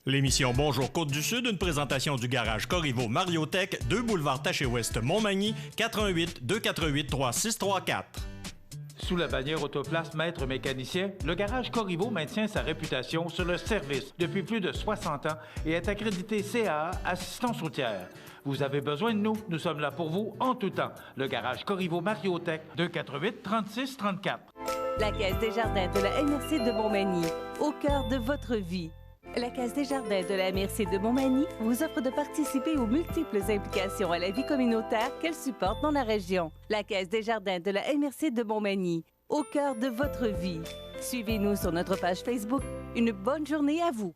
L'émission Bonjour Côte-du-Sud, une présentation du garage Corriveau Mariotech, 2 boulevard Taché-Ouest Montmagny, 88 248 3634. Sous la bannière Autoplace Maître Mécanicien, le garage Corriveau maintient sa réputation sur le service depuis plus de 60 ans et est accrédité CAA Assistance routière. Vous avez besoin de nous, nous sommes là pour vous en tout temps. Le garage Corriveau Mariotech, 248 36 34. La Caisse des Jardins de la MRC de Montmagny, au cœur de votre vie. La Caisse des Jardins de la MRC de Montmagny vous offre de participer aux multiples implications à la vie communautaire qu'elle supporte dans la région. La Caisse des Jardins de la MRC de Montmagny, au cœur de votre vie. Suivez-nous sur notre page Facebook. Une bonne journée à vous.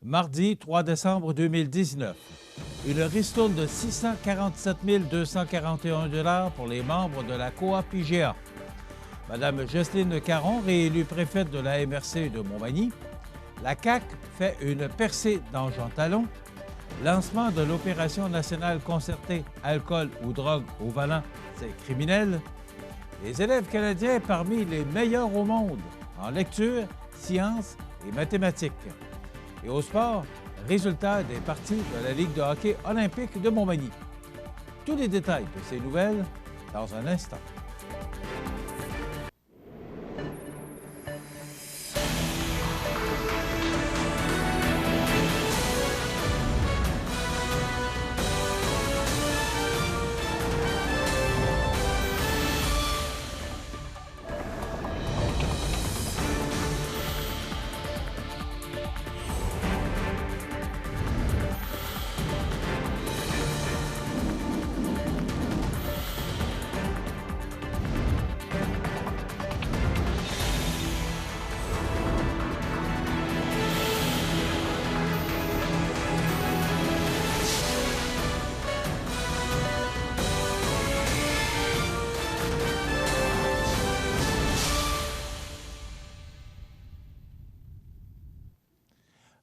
Mardi 3 décembre 2019, une ristourne de 647 241 $ pour les membres de la Coop IGA. Madame Jocelyne Caron, réélue préfète de la MRC de Montmagny. La CAQ fait une percée dans Jean Talon. Lancement de l'opération nationale concertée alcool ou drogue au volant, c'est criminel. Les élèves canadiens parmi les meilleurs au monde en lecture, sciences et mathématiques. Et au sport, résultats des parties de la Ligue de hockey olympique de Montmagny. Tous les détails de ces nouvelles dans un instant.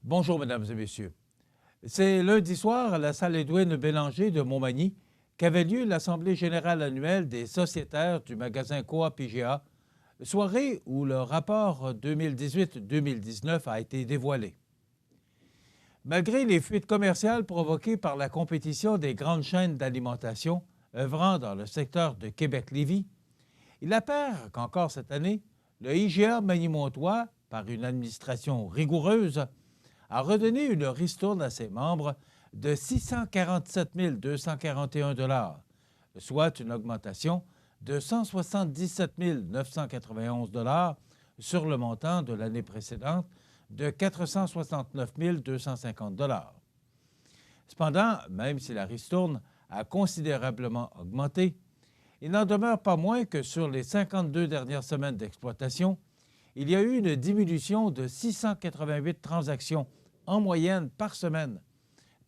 Bonjour, mesdames et messieurs. C'est lundi soir à la salle Édouine Bélanger de Montmagny qu'avait lieu l'Assemblée générale annuelle des sociétaires du magasin Coop IGA, soirée où le rapport 2018-2019 a été dévoilé. Malgré les fuites commerciales provoquées par la compétition des grandes chaînes d'alimentation œuvrant dans le secteur de Québec-Lévis, il apparaît qu'encore cette année, le IGA Magny-Montois, par une administration rigoureuse, a redonné une ristourne à ses membres de 647 241 $, soit une augmentation de 177 991 $ sur le montant de l'année précédente de 469 250 $. Cependant, même si la ristourne a considérablement augmenté, il n'en demeure pas moins que sur les 52 dernières semaines d'exploitation, il y a eu une diminution de 688 transactions en moyenne par semaine,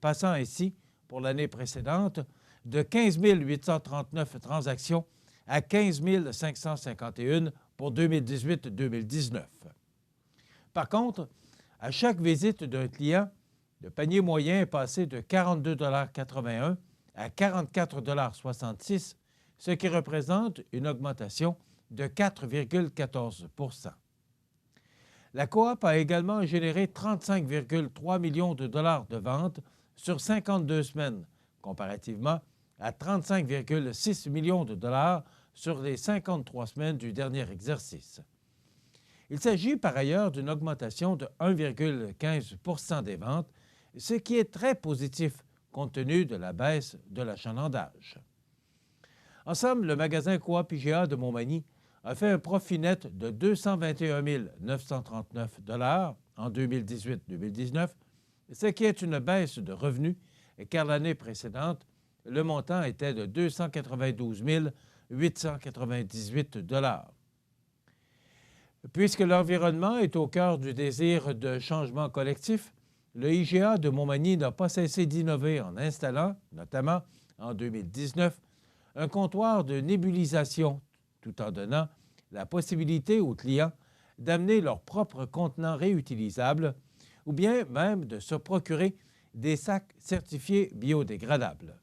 passant ainsi, pour l'année précédente, de 15 839 transactions à 15 551 pour 2018-2019. Par contre, à chaque visite d'un client, le panier moyen est passé de 42,81 $ à 44,66 $, ce qui représente une augmentation de 4,14 %. La Coop a également généré 35,3 millions de dollars de ventes sur 52 semaines, comparativement à 35,6 millions de dollars sur les 53 semaines du dernier exercice. Il s'agit par ailleurs d'une augmentation de 1,15 % des ventes, ce qui est très positif compte tenu de la baisse de l'achalandage. En somme, le magasin Coop IGA de Montmagny a fait un profit net de 221 939 $ en 2018-2019, ce qui est une baisse de revenus, car l'année précédente, le montant était de 292 898 $. Puisque l'environnement est au cœur du désir de changement collectif, le IGA de Montmagny n'a pas cessé d'innover en installant, notamment en 2019, un comptoir de nébulisation, tout en donnant la possibilité aux clients d'amener leurs propres contenants réutilisables ou bien même de se procurer des sacs certifiés biodégradables.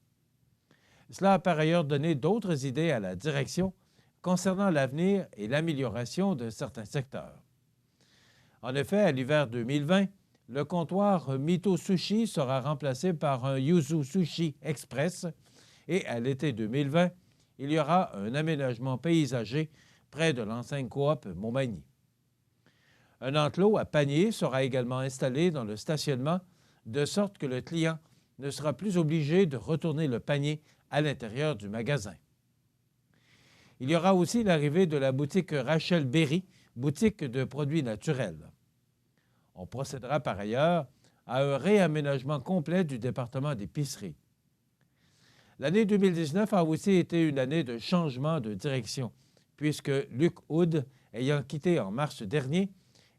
Cela a par ailleurs donné d'autres idées à la direction concernant l'avenir et l'amélioration de certains secteurs. En effet, à l'hiver 2020, le comptoir Mito Sushi sera remplacé par un Yuzu Sushi Express et à l'été 2020, il y aura un aménagement paysager près de l'enseigne coop Montmagny. Un enclos à panier sera également installé dans le stationnement de sorte que le client ne sera plus obligé de retourner le panier à l'intérieur du magasin. Il y aura aussi l'arrivée de la boutique Rachel Berry, boutique de produits naturels. On procédera par ailleurs à un réaménagement complet du département d'épicerie. L'année 2019 a aussi été une année de changement de direction, puisque Luc Houd, ayant quitté en mars dernier,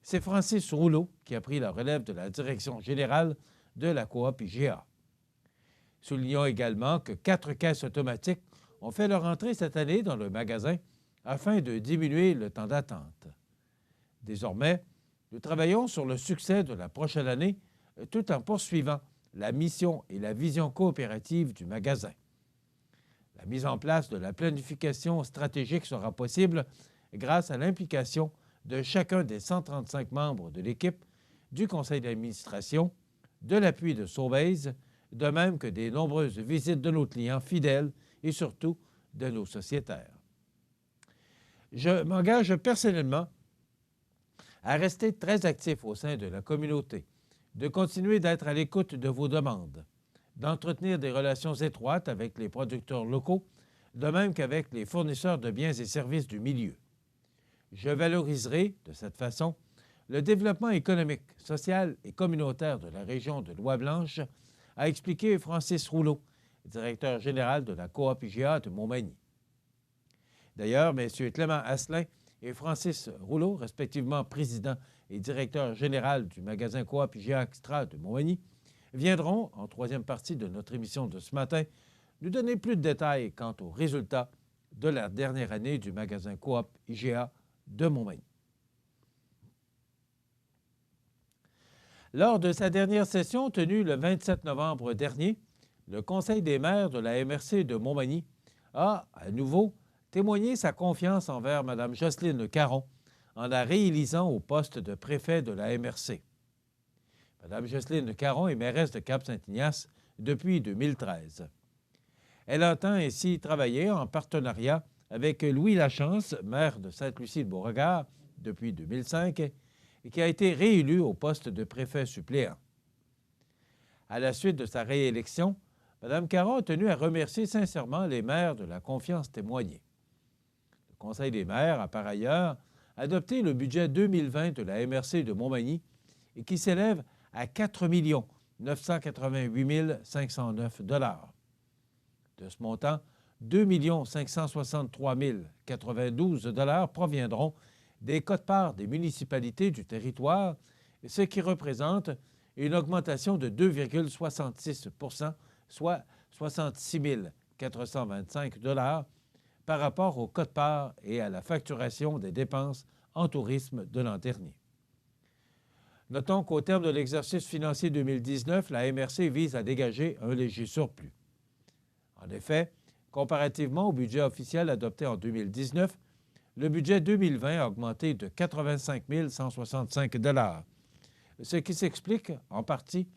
c'est Francis Rouleau qui a pris la relève de la direction générale de la coop IGA. Soulignons également que 4 caisses automatiques ont fait leur entrée cette année dans le magasin afin de diminuer le temps d'attente. Désormais, nous travaillons sur le succès de la prochaine année tout en poursuivant la mission et la vision coopérative du magasin. La mise en place de la planification stratégique sera possible grâce à l'implication de chacun des 135 membres de l'équipe, du conseil d'administration, de l'appui de Sauvaise, de même que des nombreuses visites de nos clients fidèles et surtout de nos sociétaires. Je m'engage personnellement à rester très actif au sein de la communauté, de continuer d'être à l'écoute de vos demandes, d'entretenir des relations étroites avec les producteurs locaux, de même qu'avec les fournisseurs de biens et services du milieu. Je valoriserai, de cette façon, le développement économique, social et communautaire de la région de Louis-Blanche, a expliqué Francis Rouleau, directeur général de la coop IGA de Montmagny. D'ailleurs, M. Clément Asselin et Francis Rouleau, respectivement président et directeur général du magasin coop IGA Extra de Montmagny, viendront, en troisième partie de notre émission de ce matin, nous donner plus de détails quant aux résultats de la dernière année du magasin coop IGA de Montmagny. Lors de sa dernière session tenue le 27 novembre dernier, le Conseil des maires de la MRC de Montmagny a, à nouveau, témoigné sa confiance envers Mme Jocelyne Caron en la réélisant au poste de préfet de la MRC. Mme Jocelyne Caron est mairesse de Cap-Saint-Ignace depuis 2013. Elle entend ainsi travailler en partenariat avec Louis Lachance, maire de Sainte-Lucie-de-Beauregard depuis 2005, et qui a été réélu au poste de préfet suppléant. À la suite de sa réélection, Mme Caron a tenu à remercier sincèrement les maires de la confiance témoignée. Le Conseil des maires a par ailleurs adopté le budget 2020 de la MRC de Montmagny et qui s'élève à 4 988 509 $. De ce montant, 2 563 092 $ proviendront des quotes-parts des municipalités du territoire, ce qui représente une augmentation de 2,66 %, soit 66 425 $ par rapport aux quotes-parts et à la facturation des dépenses en tourisme de l'an dernier. Notons qu'au terme de l'exercice financier 2019, la MRC vise à dégager un léger surplus. En effet, comparativement au budget officiel adopté en 2019, le budget 2020 a augmenté de 85 165 $, ce qui s'explique en partie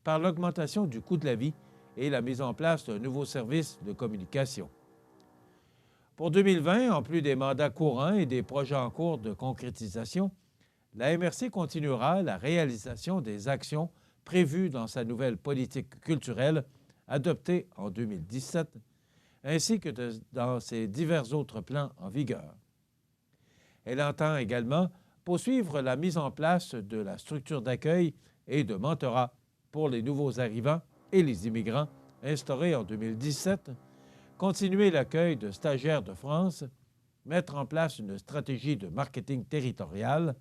par l'augmentation du coût de la vie et la mise en place d'un nouveau service de communication. Pour 2020, en plus des mandats courants et des projets en cours de concrétisation, la MRC continuera la réalisation des actions prévues dans sa nouvelle politique culturelle adoptée en 2017, ainsi que dans ses divers autres plans en vigueur. Elle entend également poursuivre la mise en place de la structure d'accueil et de mentorat pour les nouveaux arrivants et les immigrants instaurée en 2017, continuer l'accueil de stagiaires de France, mettre en place une stratégie de marketing territorial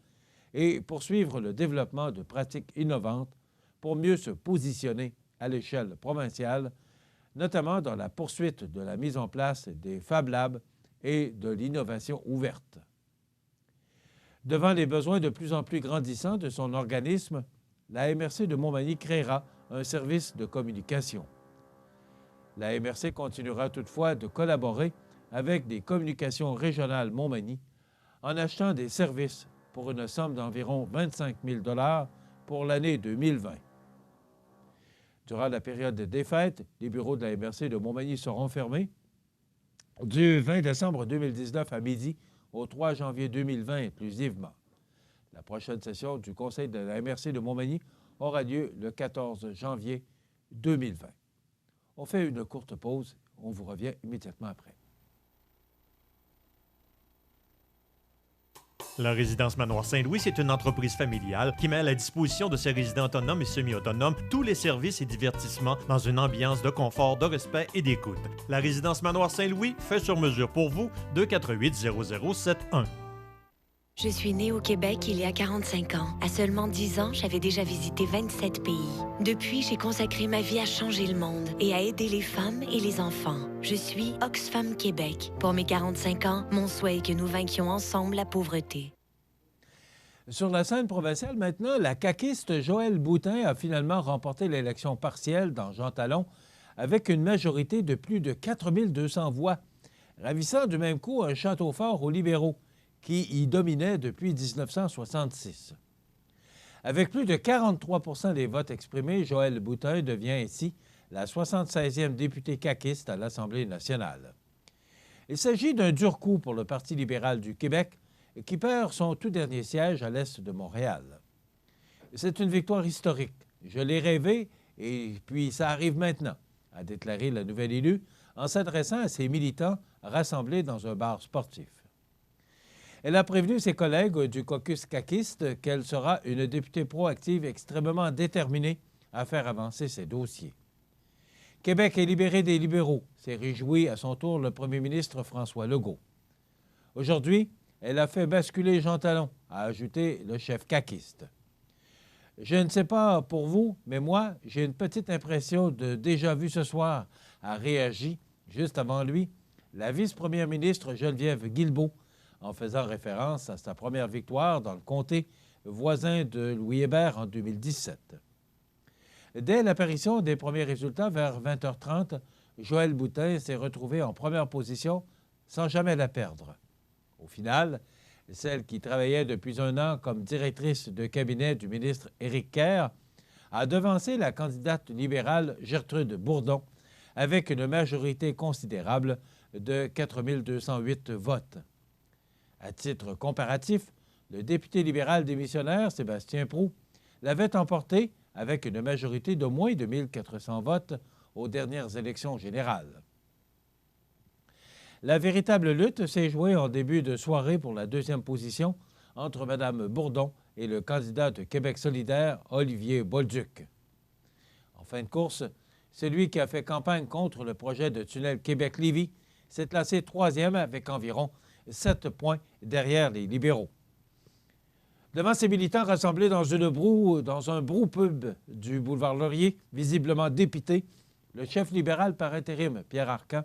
et poursuivre le développement de pratiques innovantes pour mieux se positionner à l'échelle provinciale, notamment dans la poursuite de la mise en place des Fab Labs et de l'innovation ouverte. Devant les besoins de plus en plus grandissants de son organisme, la MRC de Montmagny créera un service de communication. La MRC continuera toutefois de collaborer avec des communications régionales Montmagny en achetant des services pour une somme d'environ 25 000 $ pour l'année 2020. Durant la période des fêtes, les bureaux de la MRC de Montmagny seront fermés du 20 décembre 2019 à midi au 3 janvier 2020 inclusivement. La prochaine session du Conseil de la MRC de Montmagny aura lieu le 14 janvier 2020. On fait une courte pause. On vous revient immédiatement après. La résidence Manoir Saint-Louis, c'est une entreprise familiale qui met à la disposition de ses résidents autonomes et semi-autonomes tous les services et divertissements dans une ambiance de confort, de respect et d'écoute. La résidence Manoir Saint-Louis fait sur mesure pour vous, 248-0071. Je suis née au Québec il y a 45 ans. À seulement 10 ans, j'avais déjà visité 27 pays. Depuis, j'ai consacré ma vie à changer le monde et à aider les femmes et les enfants. Je suis Oxfam Québec. Pour mes 45 ans, mon souhait est que nous vainquions ensemble la pauvreté. Sur la scène provinciale, maintenant, la caquiste Joëlle Boutin a finalement remporté l'élection partielle dans Jean Talon avec une majorité de plus de 4200 voix, ravissant du même coup un château fort aux libéraux, qui y dominait depuis 1966. Avec plus de 43 % des votes exprimés, Joëlle Boutin devient ainsi la 76e députée caquiste à l'Assemblée nationale. Il s'agit d'un dur coup pour le Parti libéral du Québec, qui perd son tout dernier siège à l'est de Montréal. C'est une victoire historique. Je l'ai rêvé et puis ça arrive maintenant, a déclaré la nouvelle élue en s'adressant à ses militants rassemblés dans un bar sportif. Elle a prévenu ses collègues du caucus caquiste qu'elle sera une députée proactive extrêmement déterminée à faire avancer ses dossiers. Québec est libéré des libéraux, s'est réjoui à son tour le premier ministre François Legault. Aujourd'hui, elle a fait basculer Jean Talon, a ajouté le chef caquiste. Je ne sais pas pour vous, mais moi, j'ai une petite impression de déjà vu ce soir, a réagi, juste avant lui, la vice-première ministre Geneviève Guilbeault, en faisant référence à sa première victoire dans le comté voisin de Louis-Hébert en 2017. Dès l'apparition des premiers résultats vers 20h30, Joëlle Boutin s'est retrouvée en première position sans jamais la perdre. Au final, celle qui travaillait depuis un an comme directrice de cabinet du ministre Éric Kerr a devancé la candidate libérale Gertrude Bourdon avec une majorité considérable de 4208 votes. À titre comparatif, le député libéral démissionnaire, Sébastien Proulx, l'avait emporté avec une majorité de moins de 1400 votes aux dernières élections générales. La véritable lutte s'est jouée en début de soirée pour la deuxième position entre Mme Bourdon et le candidat de Québec solidaire, Olivier Bolduc. En fin de course, celui qui a fait campagne contre le projet de tunnel Québec-Lévis s'est classé troisième avec environ 7 points derrière les libéraux. Devant ses militants rassemblés dans un brou-pub du boulevard Laurier, visiblement dépité, le chef libéral par intérim, Pierre Arcan,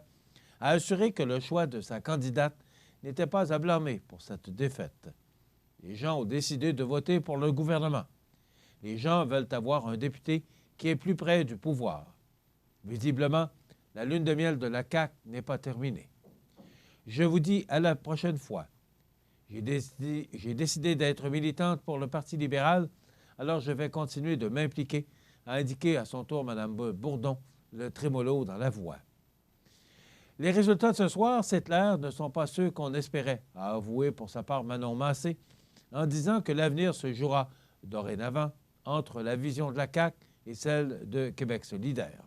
a assuré que le choix de sa candidate n'était pas à blâmer pour cette défaite. Les gens ont décidé de voter pour le gouvernement. Les gens veulent avoir un député qui est plus près du pouvoir. Visiblement, la lune de miel de la CAQ n'est pas terminée. Je vous dis à la prochaine fois. J'ai décidé d'être militante pour le Parti libéral, alors je vais continuer de m'impliquer, a indiqué à son tour Mme Bourdon, le trémolo dans la voix. Les résultats de ce soir, c'est clair, ne sont pas ceux qu'on espérait, a avoué pour sa part Manon Massé, en disant que l'avenir se jouera dorénavant entre la vision de la CAQ et celle de Québec solidaire.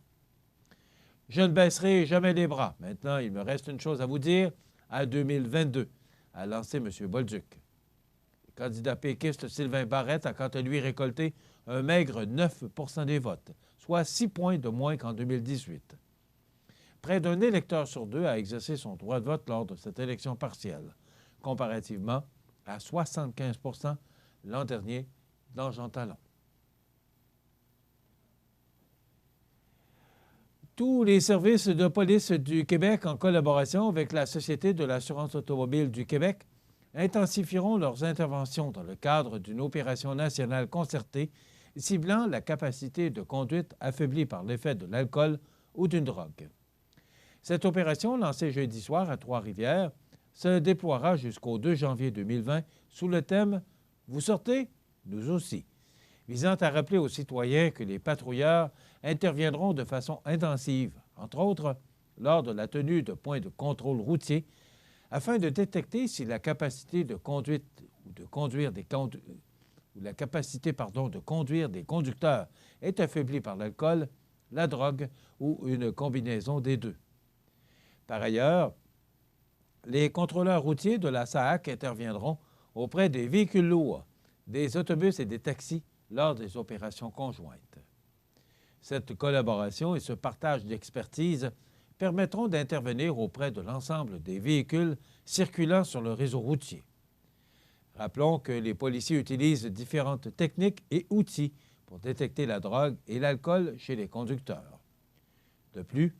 Je ne baisserai jamais les bras. Maintenant, il me reste une chose à vous dire. À 2022, a lancé M. Bolduc. Le candidat péquiste Sylvain Barrette a quant à lui récolté un maigre 9 % des votes, soit 6 points de moins qu'en 2018. Près d'un électeur sur deux a exercé son droit de vote lors de cette élection partielle, comparativement à 75 % l'an dernier dans Jean Talon. Tous les services de police du Québec, en collaboration avec la Société de l'assurance automobile du Québec, intensifieront leurs interventions dans le cadre d'une opération nationale concertée ciblant la capacité de conduite affaiblie par l'effet de l'alcool ou d'une drogue. Cette opération, lancée jeudi soir à Trois-Rivières, se déploiera jusqu'au 2 janvier 2020 sous le thème « Vous sortez? Nous aussi ». visant à rappeler aux citoyens que les patrouilleurs interviendront de façon intensive, entre autres lors de la tenue de points de contrôle routier, afin de détecter si la capacité de conduite ou de conduire des conducteurs est affaiblie par l'alcool, la drogue ou une combinaison des deux. Par ailleurs, les contrôleurs routiers de la SAAC interviendront auprès des véhicules lourds, des autobus et des taxis lors des opérations conjointes. Cette collaboration et ce partage d'expertise permettront d'intervenir auprès de l'ensemble des véhicules circulant sur le réseau routier. Rappelons que les policiers utilisent différentes techniques et outils pour détecter la drogue et l'alcool chez les conducteurs. De plus,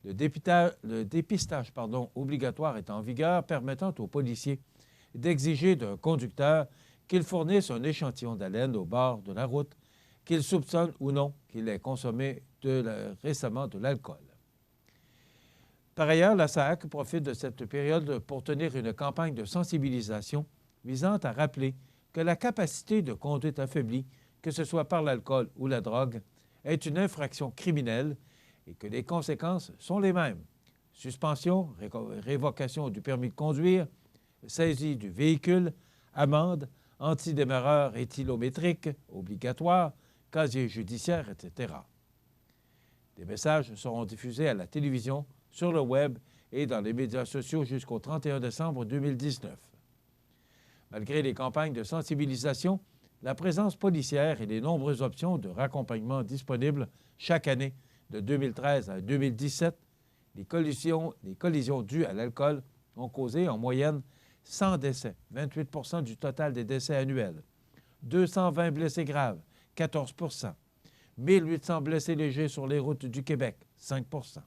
le dépistage obligatoire est en vigueur, permettant aux policiers d'exiger d'un conducteur qu'il fournisse un échantillon d'haleine au bord de la route, qu'il soupçonne ou non qu'il ait consommé récemment de l'alcool. Par ailleurs, la SAAC profite de cette période pour tenir une campagne de sensibilisation visant à rappeler que la capacité de conduite affaiblie, que ce soit par l'alcool ou la drogue, est une infraction criminelle et que les conséquences sont les mêmes. Suspension, révocation du permis de conduire, saisie du véhicule, amende, antidémarreur éthylométrique obligatoire, casier judiciaire, etc. Des messages seront diffusés à la télévision, sur le web et dans les médias sociaux jusqu'au 31 décembre 2019. Malgré les campagnes de sensibilisation, la présence policière et les nombreuses options de raccompagnement disponibles chaque année de 2013 à 2017, les collisions dues à l'alcool ont causé en moyenne 100 décès, 28 % du total des décès annuels, 220 blessés graves, 14 %, 1800 blessés légers sur les routes du Québec, 5 %.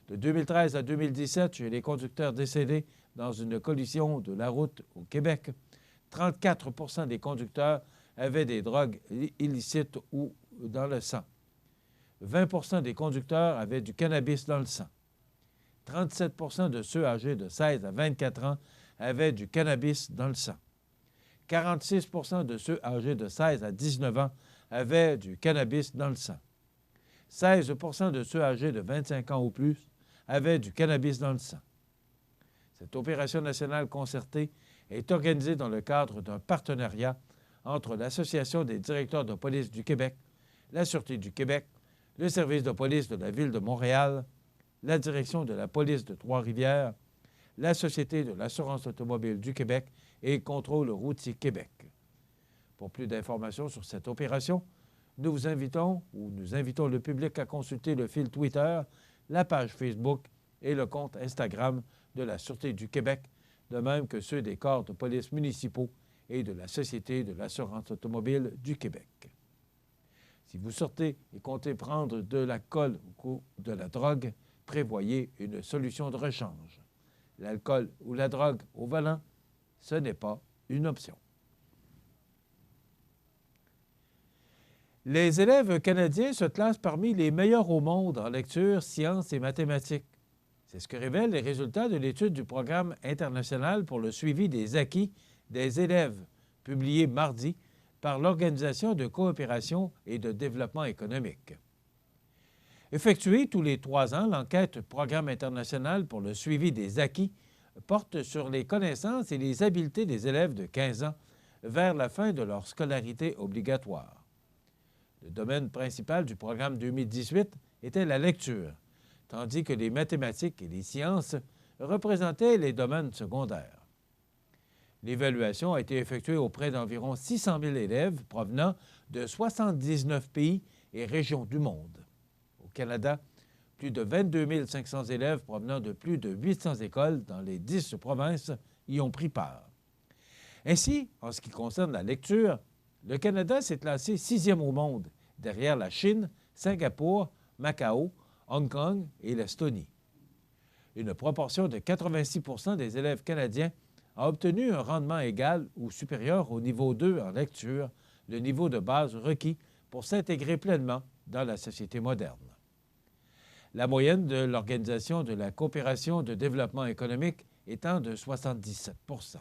De 2013 à 2017, chez les conducteurs décédés dans une collision de la route au Québec, 34 % des conducteurs avaient des drogues illicites ou dans le sang. 20 % des conducteurs avaient du cannabis dans le sang. 37 % de ceux âgés de 16 à 24 ans avaient du cannabis dans le sang. 46 % de ceux âgés de 16 à 19 ans avaient du cannabis dans le sang. 16 % de ceux âgés de 25 ans ou plus avaient du cannabis dans le sang. Cette opération nationale concertée est organisée dans le cadre d'un partenariat entre l'Association des directeurs de police du Québec, la Sûreté du Québec, le service de police de la Ville de Montréal, la direction de la police de Trois-Rivières, la Société de l'assurance automobile du Québec et Contrôle routier Québec. Pour plus d'informations sur cette opération, nous invitons le public à consulter le fil Twitter, la page Facebook et le compte Instagram de la Sûreté du Québec, de même que ceux des corps de police municipaux et de la Société de l'assurance automobile du Québec. Si vous sortez et comptez prendre de l'alcool ou de la drogue, prévoyez une solution de rechange. L'alcool ou la drogue au volant, ce n'est pas une option. Les élèves canadiens se classent parmi les meilleurs au monde en lecture, sciences et mathématiques. C'est ce que révèlent les résultats de l'étude du Programme international pour le suivi des acquis des élèves, publié mardi par l'Organisation de coopération et de développement économique. Effectuée tous les 3 ans, l'enquête Programme international pour le suivi des acquis porte sur les connaissances et les habiletés des élèves de 15 ans vers la fin de leur scolarité obligatoire. Le domaine principal du programme 2018 était la lecture, tandis que les mathématiques et les sciences représentaient les domaines secondaires. L'évaluation a été effectuée auprès d'environ 600 000 élèves provenant de 79 pays et régions du monde. Au Canada, plus de 22 500 élèves provenant de plus de 800 écoles dans les 10 provinces y ont pris part. Ainsi, en ce qui concerne la lecture, le Canada s'est classé 6e au monde, derrière la Chine, Singapour, Macao, Hong Kong et l'Estonie. Une proportion de 86 % des élèves canadiens a obtenu un rendement égal ou supérieur au niveau 2 en lecture, le niveau de base requis pour s'intégrer pleinement dans la société moderne. La moyenne de l'Organisation de la coopération de développement économique étant de 77 %.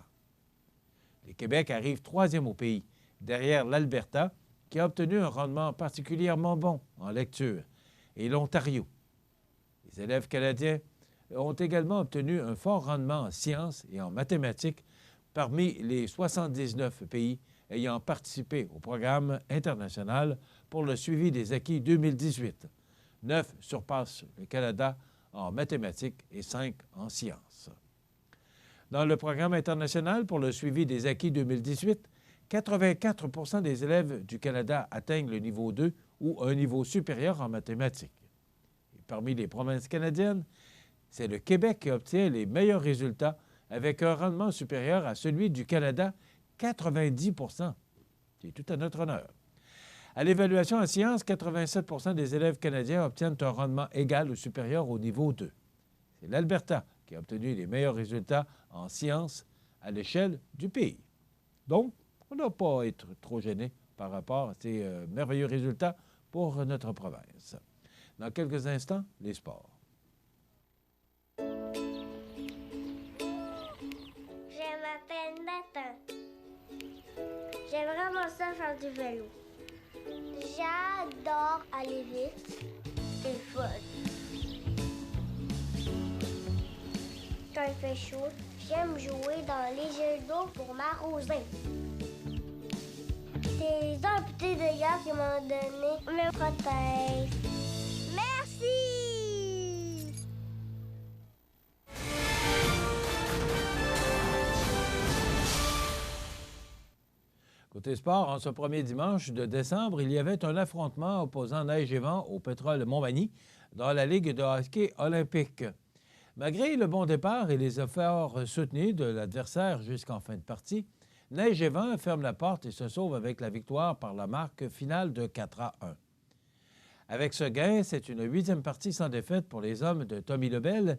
Le Québec arrive 3e au pays, derrière l'Alberta, qui a obtenu un rendement particulièrement bon en lecture, et l'Ontario. Les élèves canadiens ont également obtenu un fort rendement en sciences et en mathématiques parmi les 79 pays ayant participé au programme international pour le suivi des acquis 2018. 9 surpassent le Canada en mathématiques et 5 en sciences. Dans le programme international pour le suivi des acquis 2018, 84 des élèves du Canada atteignent le niveau 2 ou un niveau supérieur en mathématiques. Et parmi les provinces canadiennes, c'est le Québec qui obtient les meilleurs résultats avec un rendement supérieur à celui du Canada, 90 %. C'est tout à notre honneur. À l'évaluation en sciences, 87 % des élèves canadiens obtiennent un rendement égal ou supérieur au niveau 2. C'est l'Alberta qui a obtenu les meilleurs résultats en sciences à l'échelle du pays. Donc, on n'a pas à être trop gêné par rapport à ces merveilleux résultats pour notre province. Dans quelques instants, les sports. Je m'appelle Nathan. J'aime vraiment ça faire du vélo. J'adore aller vite. C'est fun. Quand il fait chaud, j'aime jouer dans les jeux d'eau pour m'arroser. C'est les amputés de gars qui m'ont donné mes prothèses. Merci! Côté sport, en ce premier dimanche de décembre, il y avait un affrontement opposant Neige et Vent au Pétrole Montmagny dans la Ligue de hockey olympique. Malgré le bon départ et les efforts soutenus de l'adversaire jusqu'en fin de partie, Neige et Vent ferme la porte et se sauve avec la victoire par la marque finale de 4-1. Avec ce gain, c'est une 8e partie sans défaite pour les hommes de Tommy Lebel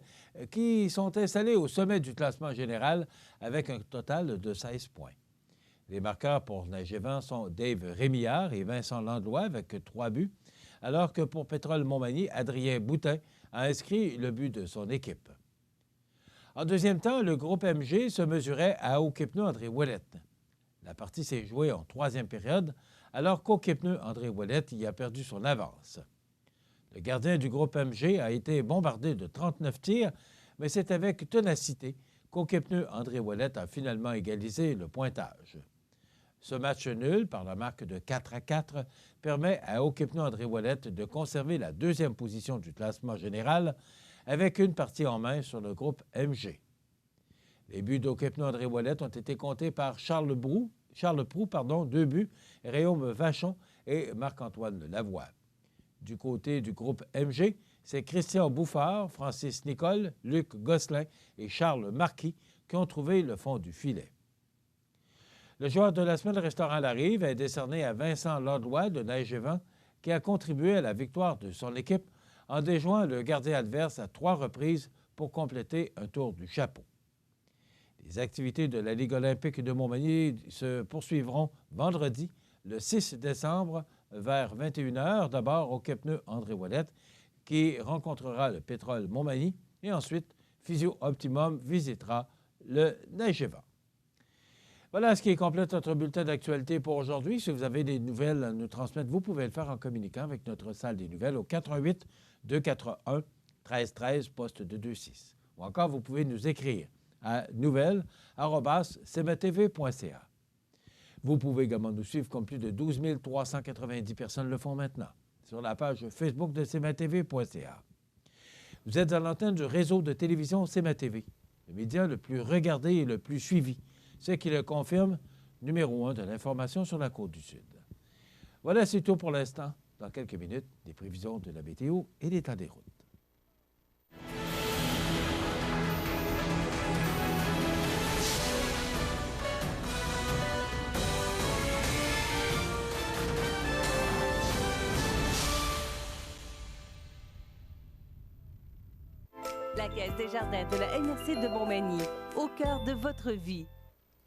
qui sont installés au sommet du classement général avec un total de 16 points. Les marqueurs pour Neige et Vent sont Dave Rémillard et Vincent Landlois avec 3 buts, alors que pour Pétrole Montmagny, Adrien Boutin a inscrit le but de son équipe. En deuxième temps, le groupe MG se mesurait à Haut-Kipneu André Ouellette. La partie s'est jouée en 3e période, alors qu'Haut-Kipneu André Ouellette y a perdu son avance. Le gardien du groupe MG a été bombardé de 39 tirs, mais c'est avec ténacité qu'Haut-Kipneu André Ouellette a finalement égalisé le pointage. Ce match nul, par la marque de 4-4, permet à Haut-Kipneu André Ouellette de conserver la 2e position du classement général avec une partie en main sur le groupe MG. Les buts d'Haut-Kipneu André Ouellette ont été comptés par Charles Proux, 2 buts, Réaume Vachon et Marc-Antoine Lavoie. Du côté du groupe MG, c'est Christian Bouffard, Francis Nicole, Luc Gosselin et Charles Marquis qui ont trouvé le fond du filet. Le joueur de la semaine restaurant La Rive est décerné à Vincent Landlois de Neige et Vent, qui a contribué à la victoire de son équipe en déjouant le gardien adverse à 3 reprises pour compléter un tour du chapeau. Les activités de la Ligue olympique de Montmagny se poursuivront vendredi, le 6 décembre, vers 21h, d'abord au Kipneu André Ouellette, qui rencontrera le Pétrole Montmagny, et ensuite, Physio Optimum visitera le Neige et Vent. Voilà ce qui complète notre bulletin d'actualité pour aujourd'hui. Si vous avez des nouvelles à nous transmettre, vous pouvez le faire en communiquant avec notre salle des nouvelles au 418-241-1313, poste 226. Ou encore, vous pouvez nous écrire à nouvelles@cmatv.ca. Vous pouvez également nous suivre comme plus de 12 390 personnes le font maintenant sur la page Facebook de cmatv.ca. Vous êtes à l'antenne du réseau de télévision CMA-TV, le média le plus regardé et le plus suivi, ce qui le confirme, numéro 1 de l'information sur la Côte-du-Sud. Voilà, c'est tout pour l'instant. Dans quelques minutes, des prévisions de la météo et l'état des routes. La Caisse des jardins de la MRC de Montmagny, au cœur de votre vie.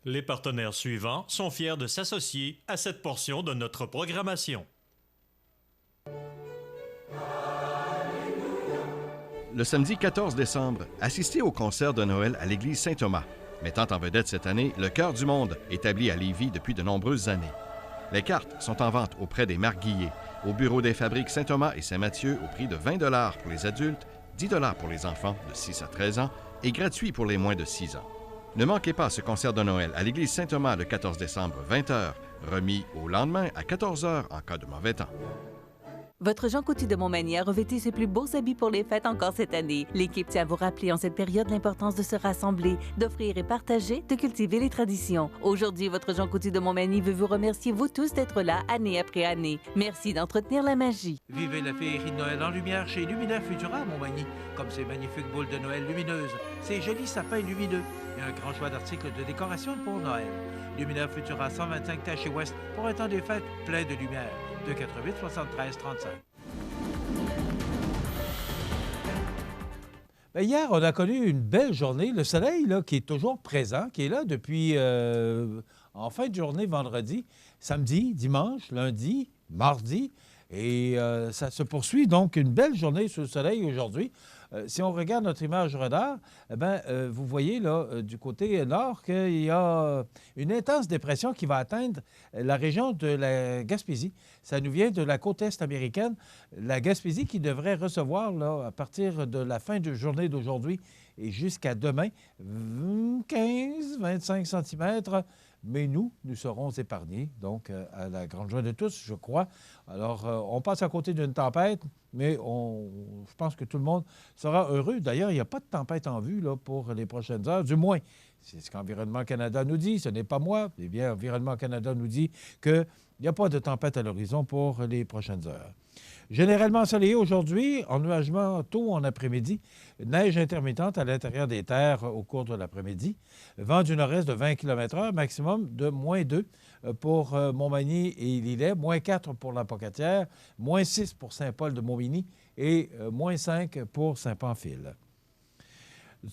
Les partenaires suivants sont fiers de s'associer à cette portion de notre programmation. Le samedi 14 décembre, assistez au concert de Noël à l'église Saint-Thomas, mettant en vedette cette année le Chœur du Monde, établi à Lévis depuis de nombreuses années. Les cartes sont en vente auprès des marques Guillet, au bureau des fabriques Saint-Thomas et Saint-Mathieu au prix de 20 $ pour les adultes, 10 $ pour les enfants de 6 à 13 ans et gratuit pour les moins de 6 ans. Ne manquez pas ce concert de Noël à l'église Saint-Thomas le 14 décembre, 20h, remis au lendemain à 14h en cas de mauvais temps. Votre Jean Coutu de Montmagny a revêtu ses plus beaux habits pour les fêtes encore cette année. L'équipe tient à vous rappeler en cette période l'importance de se rassembler, d'offrir et partager, de cultiver les traditions. Aujourd'hui, votre Jean Coutu de Montmagny veut vous remercier, vous tous, d'être là année après année. Merci d'entretenir la magie. Vivez la féerie de Noël en lumière chez Luminaire Futura à Montmagny, comme ces magnifiques boules de Noël lumineuses, ces jolis sapins lumineux et un grand choix d'articles de décoration pour Noël. Luminaire Futura 125 Taché Ouest pour un temps des fêtes plein de lumière. 288 73 35. Bien, hier, on a connu une belle journée. Le soleil, là, qui est toujours présent, qui est là depuis en fin de journée vendredi, samedi, dimanche, lundi, mardi. Et ça se poursuit. Donc, une belle journée sous le soleil aujourd'hui. Si on regarde notre image radar, vous voyez là, du côté nord qu'il y a une intense dépression qui va atteindre la région de la Gaspésie. Ça nous vient de la côte est américaine. La Gaspésie qui devrait recevoir, là, à partir de la fin de journée d'aujourd'hui et jusqu'à demain, 15-25 cm. Mais nous serons épargnés, donc à la grande joie de tous, je crois. Alors, on passe à côté d'une tempête, mais je pense que tout le monde sera heureux. D'ailleurs, il n'y a pas de tempête en vue là, pour les prochaines heures, du moins. C'est ce qu'Environnement Canada nous dit, ce n'est pas moi. Eh bien, Environnement Canada nous dit qu'il n'y a pas de tempête à l'horizon pour les prochaines heures. Généralement ensoleillé aujourd'hui, ennuagement tôt en après-midi, neige intermittente à l'intérieur des terres au cours de l'après-midi, vent du nord-est de 20 km/h, maximum de -2 pour Montmagny et Lillet, -4 pour la Pocatière, -6 pour Saint-Paul de Montmagny et -5 pour Saint-Pamphile.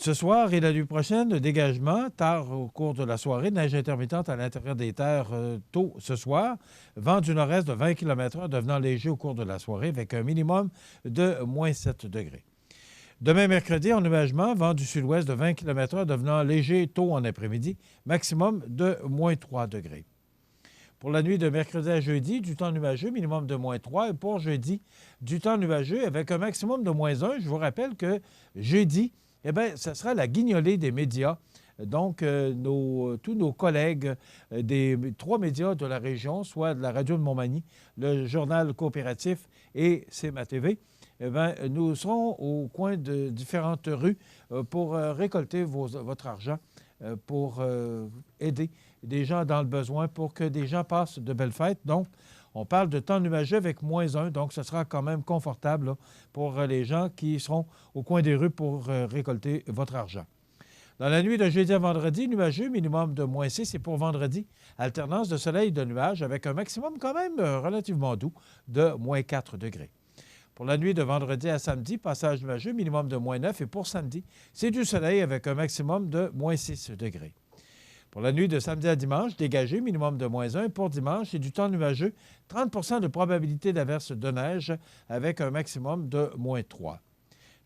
Ce soir et la nuit prochaine, dégagement, tard au cours de la soirée, neige intermittente à l'intérieur des terres tôt ce soir, vent du nord-est de 20 km/h devenant léger au cours de la soirée avec un minimum de -7 degrés. Demain, mercredi, ennuagement, vent du sud-ouest de 20 km/h devenant léger tôt en après-midi, maximum de -3 degrés. Pour la nuit de mercredi à jeudi, du temps nuageux, minimum de -3. Et pour jeudi, du temps nuageux avec un maximum de -1. Je vous rappelle que jeudi, eh bien, ce sera la guignolée des médias. Donc, tous nos collègues des 3 médias de la région, soit de la radio de Montmagny, le journal coopératif et CMA TV, eh bien, nous serons au coin de différentes rues pour récolter votre argent, pour aider des gens dans le besoin, pour que des gens passent de belles fêtes. Donc, on parle de temps nuageux avec -1, donc ce sera quand même confortable là, pour les gens qui seront au coin des rues pour récolter votre argent. Dans la nuit de jeudi à vendredi, nuageux, minimum de -6. Et pour vendredi, alternance de soleil et de nuages avec un maximum quand même relativement doux de -4 degrés. Pour la nuit de vendredi à samedi, passage nuageux, minimum de -9. Et pour samedi, c'est du soleil avec un maximum de -6 degrés. Pour la nuit de samedi à dimanche, dégagé, minimum de -1. Pour dimanche, c'est du temps nuageux, 30 de probabilité d'averse de neige avec un maximum de -3.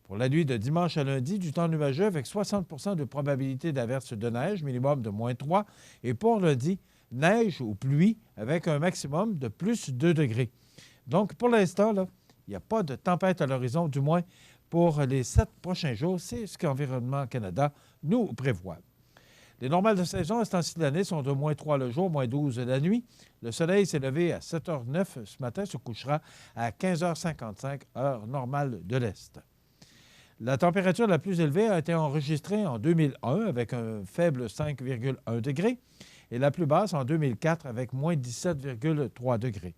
Pour la nuit de dimanche à lundi, du temps nuageux avec 60 de probabilité d'averse de neige, minimum de -3. Et pour lundi, neige ou pluie avec un maximum de +2 degrés. Donc, pour l'instant, là, il n'y a pas de tempête à l'horizon, du moins pour les 7 prochains jours. C'est ce qu'Environnement Canada nous prévoit. Les normales de saison à ce temps-ci de l'année sont de -3 le jour, -12 la nuit. Le soleil s'est levé à 7h09 ce matin, se couchera à 15h55, heure normale de l'Est. La température la plus élevée a été enregistrée en 2001 avec un faible 5,1 degrés et la plus basse en 2004 avec -17,3 degrés.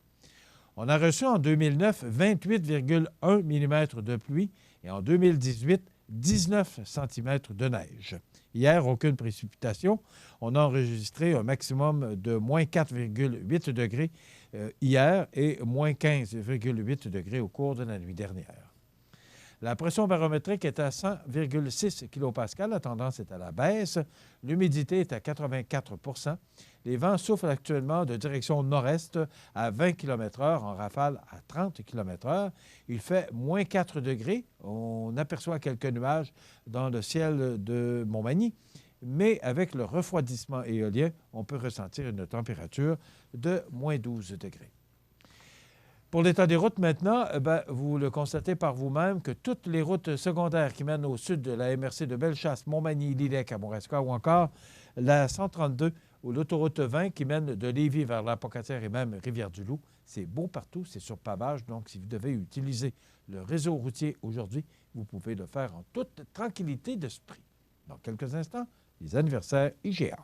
On a reçu en 2009 28,1 mm de pluie et en 2018 19 cm de neige. Hier, aucune précipitation. On a enregistré un maximum de -4,8 degrés hier et -15,8 degrés au cours de la nuit dernière. La pression barométrique est à 100,6 kPa. La tendance est à la baisse. L'humidité est à 84 %. Les vents soufflent actuellement de direction nord-est à 20 km/h, en rafale à 30 km/h. Il fait -4 degrés. On aperçoit quelques nuages dans le ciel de Montmagny. mais avec le refroidissement éolien, on peut ressentir une température de moins 12 degrés. Pour l'état des routes maintenant, vous le constatez par vous-même que toutes les routes secondaires qui mènent au sud de la MRC de Bellechasse, Montmagny, Lillec, Kamouraska ou encore la 132 ou l'autoroute 20 qui mène de Lévis vers la Pocatière et même Rivière-du-Loup, c'est beau partout, c'est sur pavage. Donc, si vous devez utiliser le réseau routier aujourd'hui, vous pouvez le faire en toute tranquillité d'esprit. Dans quelques instants, les anniversaires IGA.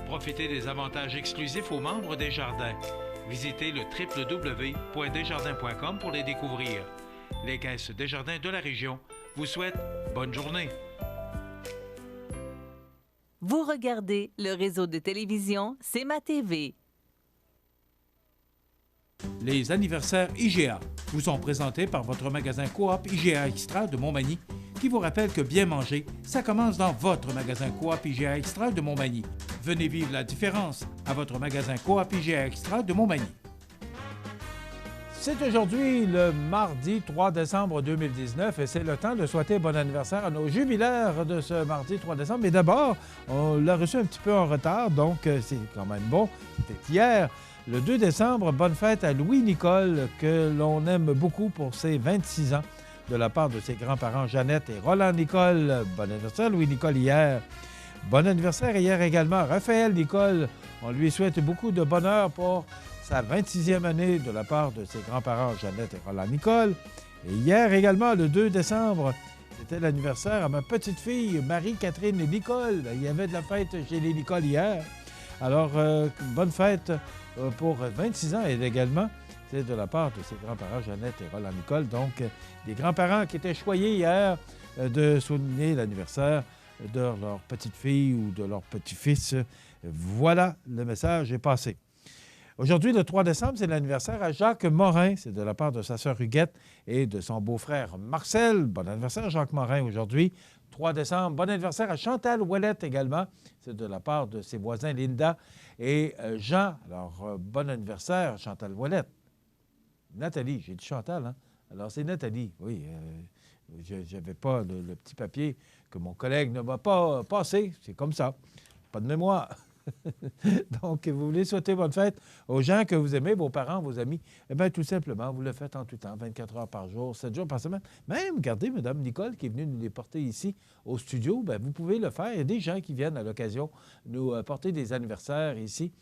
Profitez des avantages exclusifs aux membres des Jardins. Visitez le www.desjardins.com pour les découvrir. Les caisses Desjardins de la région vous souhaitent bonne journée. Vous regardez le réseau de télévision C'est ma TV. Les anniversaires IGA vous sont présentés par votre magasin Coop IGA Extra de Montmagny, qui vous rappelle que bien manger, ça commence dans votre magasin Coop IGA Extra de Montmagny. Venez vivre la différence à votre magasin Coop IGA Extra de Montmagny. C'est aujourd'hui le mardi 3 décembre 2019 et c'est le temps de souhaiter bon anniversaire à nos jubilaires de ce mardi 3 décembre. Mais d'abord, on l'a reçu un petit peu en retard, donc c'est quand même bon. C'était hier, le 2 décembre. Bonne fête à Louis-Nicole, que l'on aime beaucoup pour ses 26 ans, de la part de ses grands-parents Jeannette et Roland Nicole. Bon anniversaire, Louis-Nicole, hier. Bon anniversaire hier également, Raphaël Nicole. On lui souhaite beaucoup de bonheur pour sa 26e année de la part de ses grands-parents Jeannette et Roland Nicole. Et hier également, le 2 décembre, c'était l'anniversaire à ma petite-fille Marie-Catherine Nicole. Il y avait de la fête chez les Nicole hier. Alors, bonne fête pour 26 ans et également, c'est de la part de ses grands-parents Jeannette et Roland Nicole. Donc, des grands-parents qui étaient choyés hier de souligner l'anniversaire de leur petite-fille ou de leur petit-fils. Voilà, le message est passé. Aujourd'hui, le 3 décembre, c'est l'anniversaire à Jacques Morin. C'est de la part de sa sœur Huguette et de son beau-frère Marcel. Bon anniversaire, Jacques Morin, aujourd'hui, 3 décembre. Bon anniversaire à Chantal Ouellette également. C'est de la part de ses voisins Linda et Jean. Alors, bon anniversaire, Chantal Ouellette. Nathalie, j'ai dit Chantal, hein? Alors, c'est Nathalie, oui. Je n'avais pas le petit papier que mon collègue ne m'a pas passé. C'est comme ça. Pas de mémoire. Donc, vous voulez souhaiter bonne fête aux gens que vous aimez, vos parents, vos amis, eh bien, tout simplement, vous le faites en tout temps, 24 heures par jour, 7 jours par semaine. Même, regardez, Mme Nicole qui est venue nous les porter ici au studio, bien, vous pouvez le faire. Il y a des gens qui viennent à l'occasion nous porter des anniversaires ici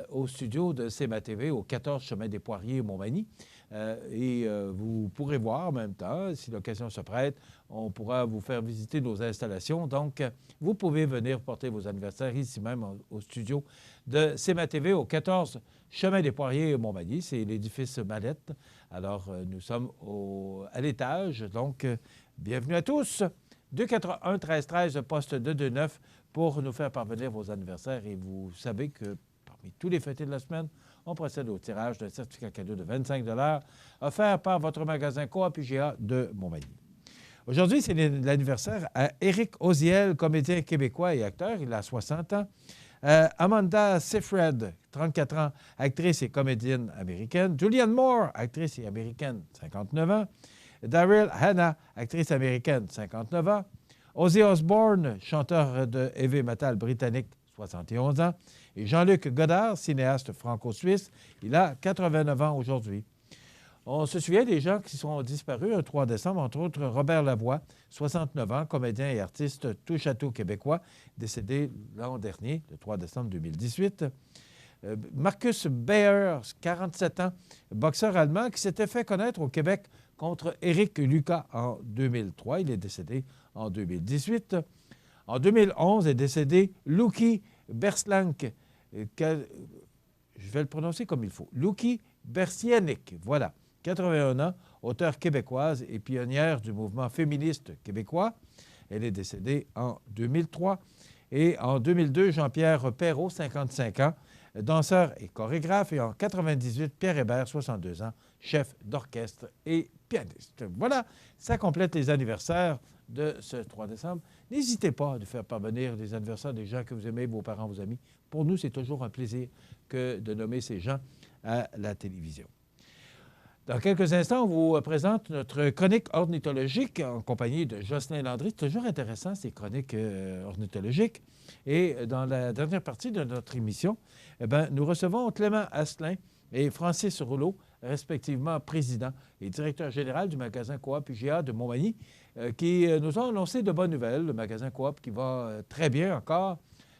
au studio de C'est ma TV, au 14 chemin des Poiriers, Montmagny. Vous pourrez voir en même temps, si l'occasion se prête, on pourra vous faire visiter nos installations. Donc, vous pouvez venir porter vos anniversaires ici même au studio de C'est ma TV au 14 chemin des Poiriers, Montmagny. C'est l'édifice Mallette. Alors, nous sommes à l'étage. Donc, bienvenue à tous. 281-1313, poste 229 pour nous faire parvenir vos anniversaires. Et vous savez que parmi tous les fêtés de la semaine, on procède au tirage d'un certificat cadeau de 25 $ offert par votre magasin Coop IGA de Montmagny. Aujourd'hui, c'est l'anniversaire à Éric Oziel, comédien québécois et acteur. Il a 60 ans. Amanda Seyfried, 34 ans, actrice et comédienne américaine. Julianne Moore, actrice et américaine, 59 ans. Daryl Hannah, actrice américaine, 59 ans. Ozzy Osbourne, chanteur de heavy metal britannique, 71 ans. Et Jean-Luc Godard, cinéaste franco-suisse, il a 89 ans aujourd'hui. On se souvient des gens qui sont disparus un 3 décembre, entre autres Robert Lavoie, 69 ans, comédien et artiste touche-à-tout québécois, décédé l'an dernier, le 3 décembre 2018. Marcus Bayer, 47 ans, boxeur allemand qui s'était fait connaître au Québec contre Éric Lucas en 2003. Il est décédé en 2018. En 2011 est décédé Luki Berslank. Je vais le prononcer comme il faut. Luki Bersienik, voilà. 81 ans, auteure québécoise et pionnière du mouvement féministe québécois. Elle est décédée en 2003. Et en 2002, Jean-Pierre Perrault, 55 ans, danseur et chorégraphe. Et en 98, Pierre Hébert, 62 ans, chef d'orchestre et pianiste. Voilà, ça complète les anniversaires de ce 3 décembre. N'hésitez pas à nous faire parvenir les anniversaires des gens que vous aimez, vos parents, vos amis. Pour nous, c'est toujours un plaisir que de nommer ces gens à la télévision. Dans quelques instants, on vous présente notre chronique ornithologique en compagnie de Jocelyn Landry. C'est toujours intéressant, ces chroniques ornithologiques. Et dans la dernière partie de notre émission, nous recevons Clément Asselin et Francis Rouleau, respectivement président et directeur général du magasin Coop UGA de Montmagny, qui nous ont annoncé de bonnes nouvelles. Le magasin Coop qui va très bien encore,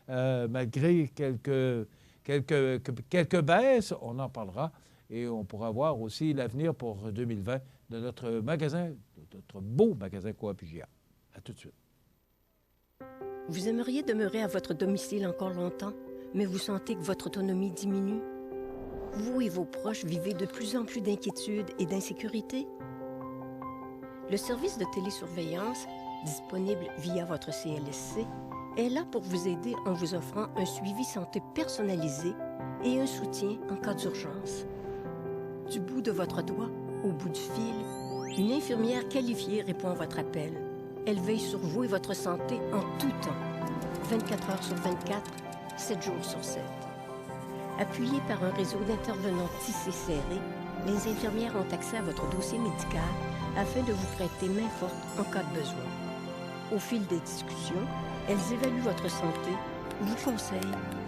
malgré quelques baisses, on en parlera. Et on pourra voir aussi l'avenir pour 2020 de notre magasin, notre beau magasin Coop UGA. À tout de suite. Vous aimeriez demeurer à votre domicile encore longtemps, mais vous sentez que votre autonomie diminue? Vous et vos proches vivez de plus en plus d'inquiétude et d'insécurité? Le service de télésurveillance, disponible via votre CLSC, est là pour vous aider en vous offrant un suivi santé personnalisé et un soutien en cas d'urgence. Du bout de votre doigt, au bout du fil, une infirmière qualifiée répond à votre appel. Elle veille sur vous et votre santé en tout temps, 24 heures sur 24, 7 jours sur 7. Appuyées par un réseau d'intervenants tissés serrés, les infirmières ont accès à votre dossier médical afin de vous prêter main forte en cas de besoin. Au fil des discussions, elles évaluent votre santé, vous conseillent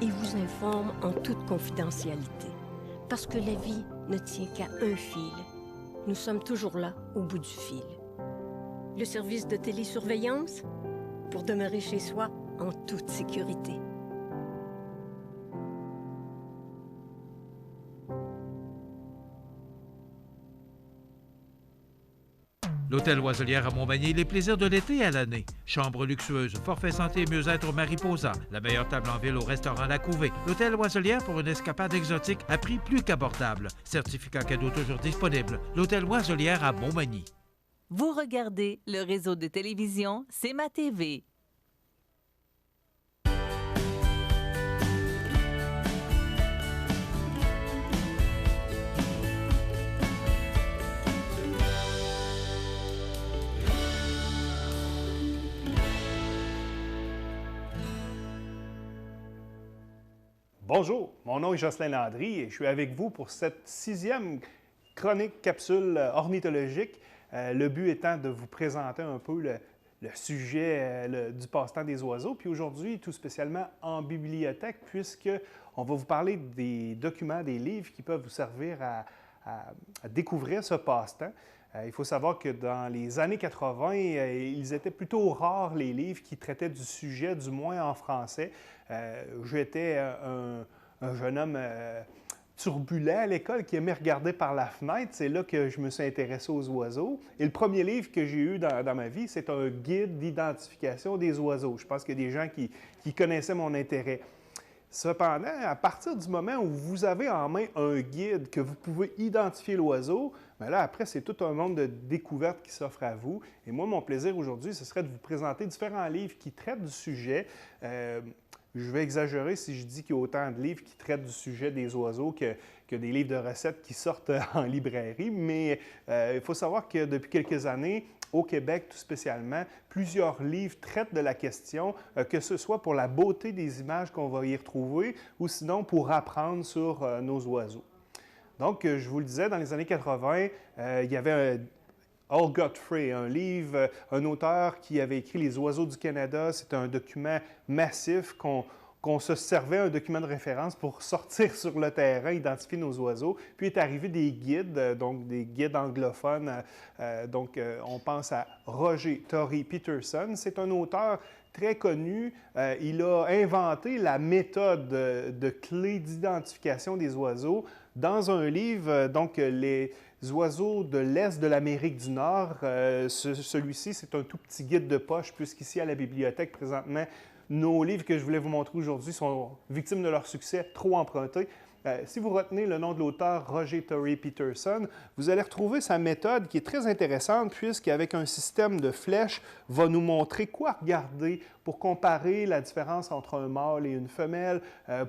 et vous informent en toute confidentialité. Parce que la vie ne tient qu'à un fil. Nous sommes toujours là, au bout du fil. Le service de télésurveillance, pour demeurer chez soi en toute sécurité. L'Hôtel Oiselière à Montmagny, les plaisirs de l'été à l'année. Chambre luxueuse, forfait santé et mieux-être au Mariposa. La meilleure table en ville au restaurant La Couvée. L'Hôtel Oiselière pour une escapade exotique à prix plus qu'abordable. Certificat cadeau toujours disponible. L'Hôtel Oiselière à Montmagny. Vous regardez le réseau de télévision C'est ma TV. Bonjour, mon nom est Jocelyn Landry et je suis avec vous pour cette 6e chronique capsule ornithologique. Le but étant de vous présenter un peu le sujet du passe-temps des oiseaux. Puis aujourd'hui, tout spécialement en bibliothèque, puisqu'on va vous parler des documents, des livres qui peuvent vous servir à découvrir ce passe-temps. Il faut savoir que dans les années 80, ils étaient plutôt rares, les livres qui traitaient du sujet, du moins en français. J'étais un jeune homme turbulent à l'école qui aimait regarder par la fenêtre. C'est là que je me suis intéressé aux oiseaux. Et le premier livre que j'ai eu dans ma vie, c'est un guide d'identification des oiseaux. Je pense qu'il y a des gens qui connaissaient mon intérêt. Cependant, à partir du moment où vous avez en main un guide, que vous pouvez identifier l'oiseau, bien là, après, c'est tout un monde de découvertes qui s'offre à vous. Et moi, mon plaisir aujourd'hui, ce serait de vous présenter différents livres qui traitent du sujet. Je vais exagérer si je dis qu'il y a autant de livres qui traitent du sujet des oiseaux que des livres de recettes qui sortent en librairie, mais il faut savoir que depuis quelques années, au Québec tout spécialement, plusieurs livres traitent de la question, que ce soit pour la beauté des images qu'on va y retrouver ou sinon pour apprendre sur nos oiseaux. Donc, je vous le disais, dans les années 80, il y avait Hall Godfrey, un livre, un auteur qui avait écrit Les oiseaux du Canada. C'est un document massif qu'on se servait, un document de référence pour sortir sur le terrain, identifier nos oiseaux. Puis est arrivé des guides, donc des guides anglophones. On pense à Roger Torrey Peterson. C'est un auteur très connu. Il a inventé la méthode de clé d'identification des oiseaux dans un livre, les oiseaux de l'Est de l'Amérique du Nord. Celui-ci, c'est un tout petit guide de poche, puisqu'ici à la bibliothèque, présentement, nos livres que je voulais vous montrer aujourd'hui sont victimes de leur succès, trop empruntés. Si vous retenez le nom de l'auteur Roger Tory Peterson, vous allez retrouver sa méthode qui est très intéressante puisqu'avec un système de flèches, va nous montrer quoi regarder pour comparer la différence entre un mâle et une femelle,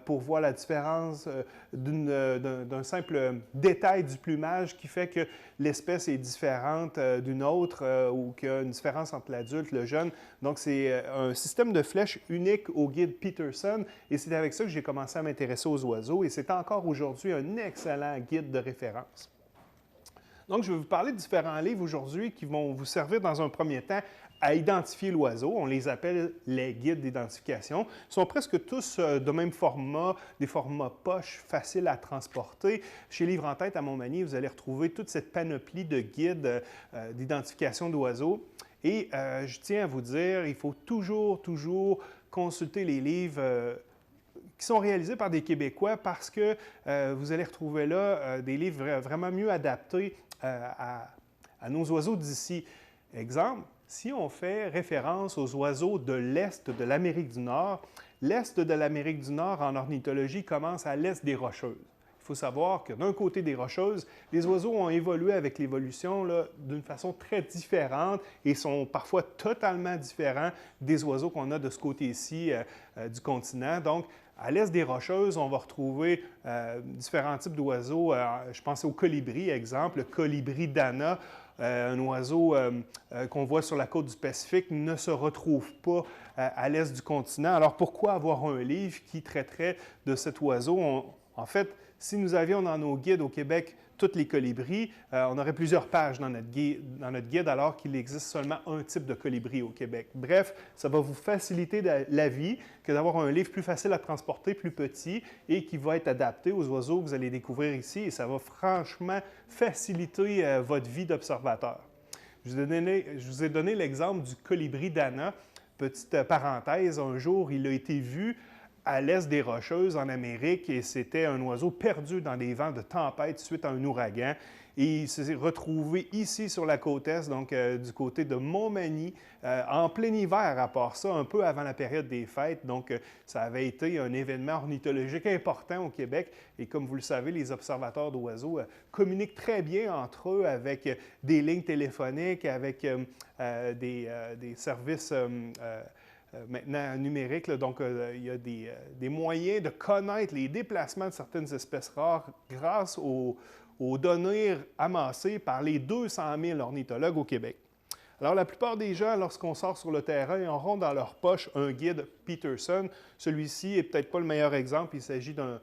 pour voir la différence d'un simple détail du plumage qui fait que l'espèce est différente d'une autre ou qu'il y a une différence entre l'adulte et le jeune. Donc, c'est un système de flèches unique au guide Peterson et c'est avec ça que j'ai commencé à m'intéresser aux oiseaux et c'est encore aujourd'hui un excellent guide de référence. Donc, je vais vous parler de différents livres aujourd'hui qui vont vous servir dans un premier temps à identifier l'oiseau. On les appelle les guides d'identification. Ils sont presque tous de même format, des formats poches, faciles à transporter. Chez Livre en tête à Montmagny, vous allez retrouver toute cette panoplie de guides d'identification d'oiseaux. Et je tiens à vous dire, il faut toujours consulter les livres qui sont réalisés par des Québécois parce que vous allez retrouver là des livres vraiment mieux adaptés à nos oiseaux d'ici. Exemple, si on fait référence aux oiseaux de l'Est de l'Amérique du Nord, l'Est de l'Amérique du Nord en ornithologie commence à l'Est des Rocheuses. Il faut savoir que d'un côté des Rocheuses, les oiseaux ont évolué avec l'évolution d'une façon très différente et sont parfois totalement différents des oiseaux qu'on a de ce côté-ci du continent. Donc, à l'est des Rocheuses, on va retrouver différents types d'oiseaux. Je pense au colibri, exemple, le colibri d'Anna. Un oiseau qu'on voit sur la côte du Pacifique ne se retrouve pas à l'est du continent. Alors, pourquoi avoir un livre qui traiterait de cet oiseau? En fait, si nous avions dans nos guides au Québec tous les colibris, on aurait plusieurs pages dans notre guide alors qu'il existe seulement un type de colibri au Québec. Bref, ça va vous faciliter la vie que d'avoir un livre plus facile à transporter, plus petit et qui va être adapté aux oiseaux que vous allez découvrir ici et ça va franchement faciliter votre vie d'observateur. Je vous ai donné l'exemple du colibri d'Anna. Petite parenthèse, un jour, il a été vu à l'est des Rocheuses en Amérique et c'était un oiseau perdu dans des vents de tempête suite à un ouragan. Et il s'est retrouvé ici sur la côte est, donc du côté de Montmagny, en plein hiver à part ça, un peu avant la période des fêtes. Donc ça avait été un événement ornithologique important au Québec. Et comme vous le savez, les observateurs d'oiseaux communiquent très bien entre eux avec des lignes téléphoniques, avec des services maintenant numériques. Donc, il y a des moyens de connaître les déplacements de certaines espèces rares grâce aux données amassées par les 200 000 ornithologues au Québec. Alors, la plupart des gens, lorsqu'on sort sur le terrain, auront dans leur poche un guide Peterson. Celui-ci n'est peut-être pas le meilleur exemple. Il s'agit d'un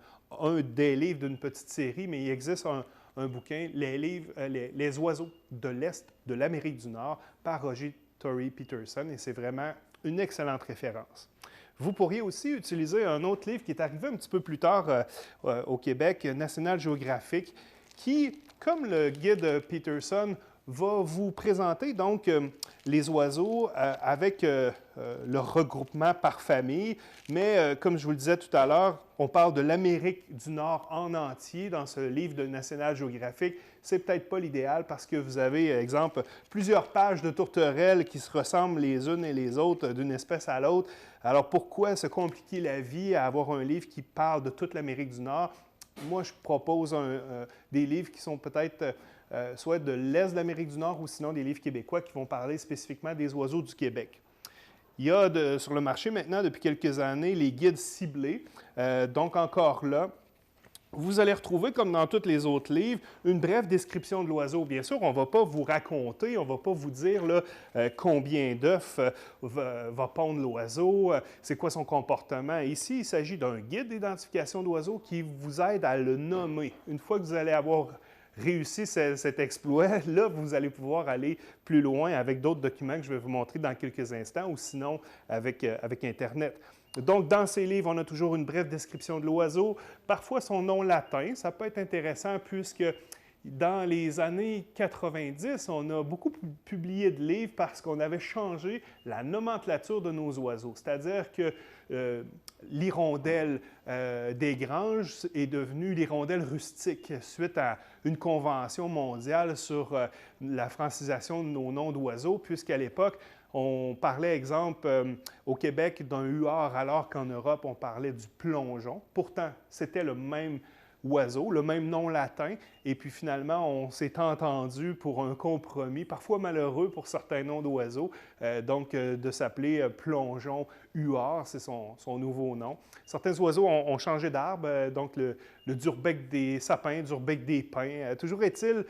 des livres d'une petite série, mais il existe un bouquin, Les oiseaux de l'Est de l'Amérique du Nord, par Roger Tory Peterson, et c'est vraiment une excellente référence. Vous pourriez aussi utiliser un autre livre qui est arrivé un petit peu plus tard au Québec, National Geographic, qui, comme le guide Peterson, va vous présenter donc les oiseaux avec leur regroupement par famille. Mais comme je vous le disais tout à l'heure, on parle de l'Amérique du Nord en entier dans ce livre de National Geographic. C'est peut-être pas l'idéal parce que vous avez, exemple, plusieurs pages de tourterelles qui se ressemblent les unes et les autres d'une espèce à l'autre. Alors pourquoi se compliquer la vie à avoir un livre qui parle de toute l'Amérique du Nord? Moi, je propose des livres qui sont peut-être soit de l'Est de l'Amérique du Nord ou sinon des livres québécois qui vont parler spécifiquement des oiseaux du Québec. Il y a sur le marché maintenant, depuis quelques années, les guides ciblés. Donc encore là, vous allez retrouver, comme dans tous les autres livres, une brève description de l'oiseau. Bien sûr, on ne va pas vous raconter, on ne va pas vous dire là, combien d'œufs va pondre l'oiseau, c'est quoi son comportement. Ici, il s'agit d'un guide d'identification d'oiseaux qui vous aide à le nommer. Une fois que vous allez avoir réussi cet exploit, là, vous allez pouvoir aller plus loin avec d'autres documents que je vais vous montrer dans quelques instants ou sinon avec Internet. Donc, dans ces livres, on a toujours une brève description de l'oiseau, parfois son nom latin. Ça peut être intéressant puisque dans les années 90, on a beaucoup publié de livres parce qu'on avait changé la nomenclature de nos oiseaux. C'est-à-dire que l'hirondelle des granges est devenue l'hirondelle rustique suite à une convention mondiale sur la francisation de nos noms d'oiseaux, puisqu'à l'époque, on parlait, exemple, au Québec d'un huard, alors qu'en Europe, on parlait du plongeon. Pourtant, c'était le même oiseau, le même nom latin, et puis finalement, on s'est entendu pour un compromis, parfois malheureux pour certains noms d'oiseaux, de s'appeler plongeon huard, c'est son nouveau nom. Certains oiseaux ont changé d'arbre, donc le durbec des sapins, durbec des pins. Toujours est-il,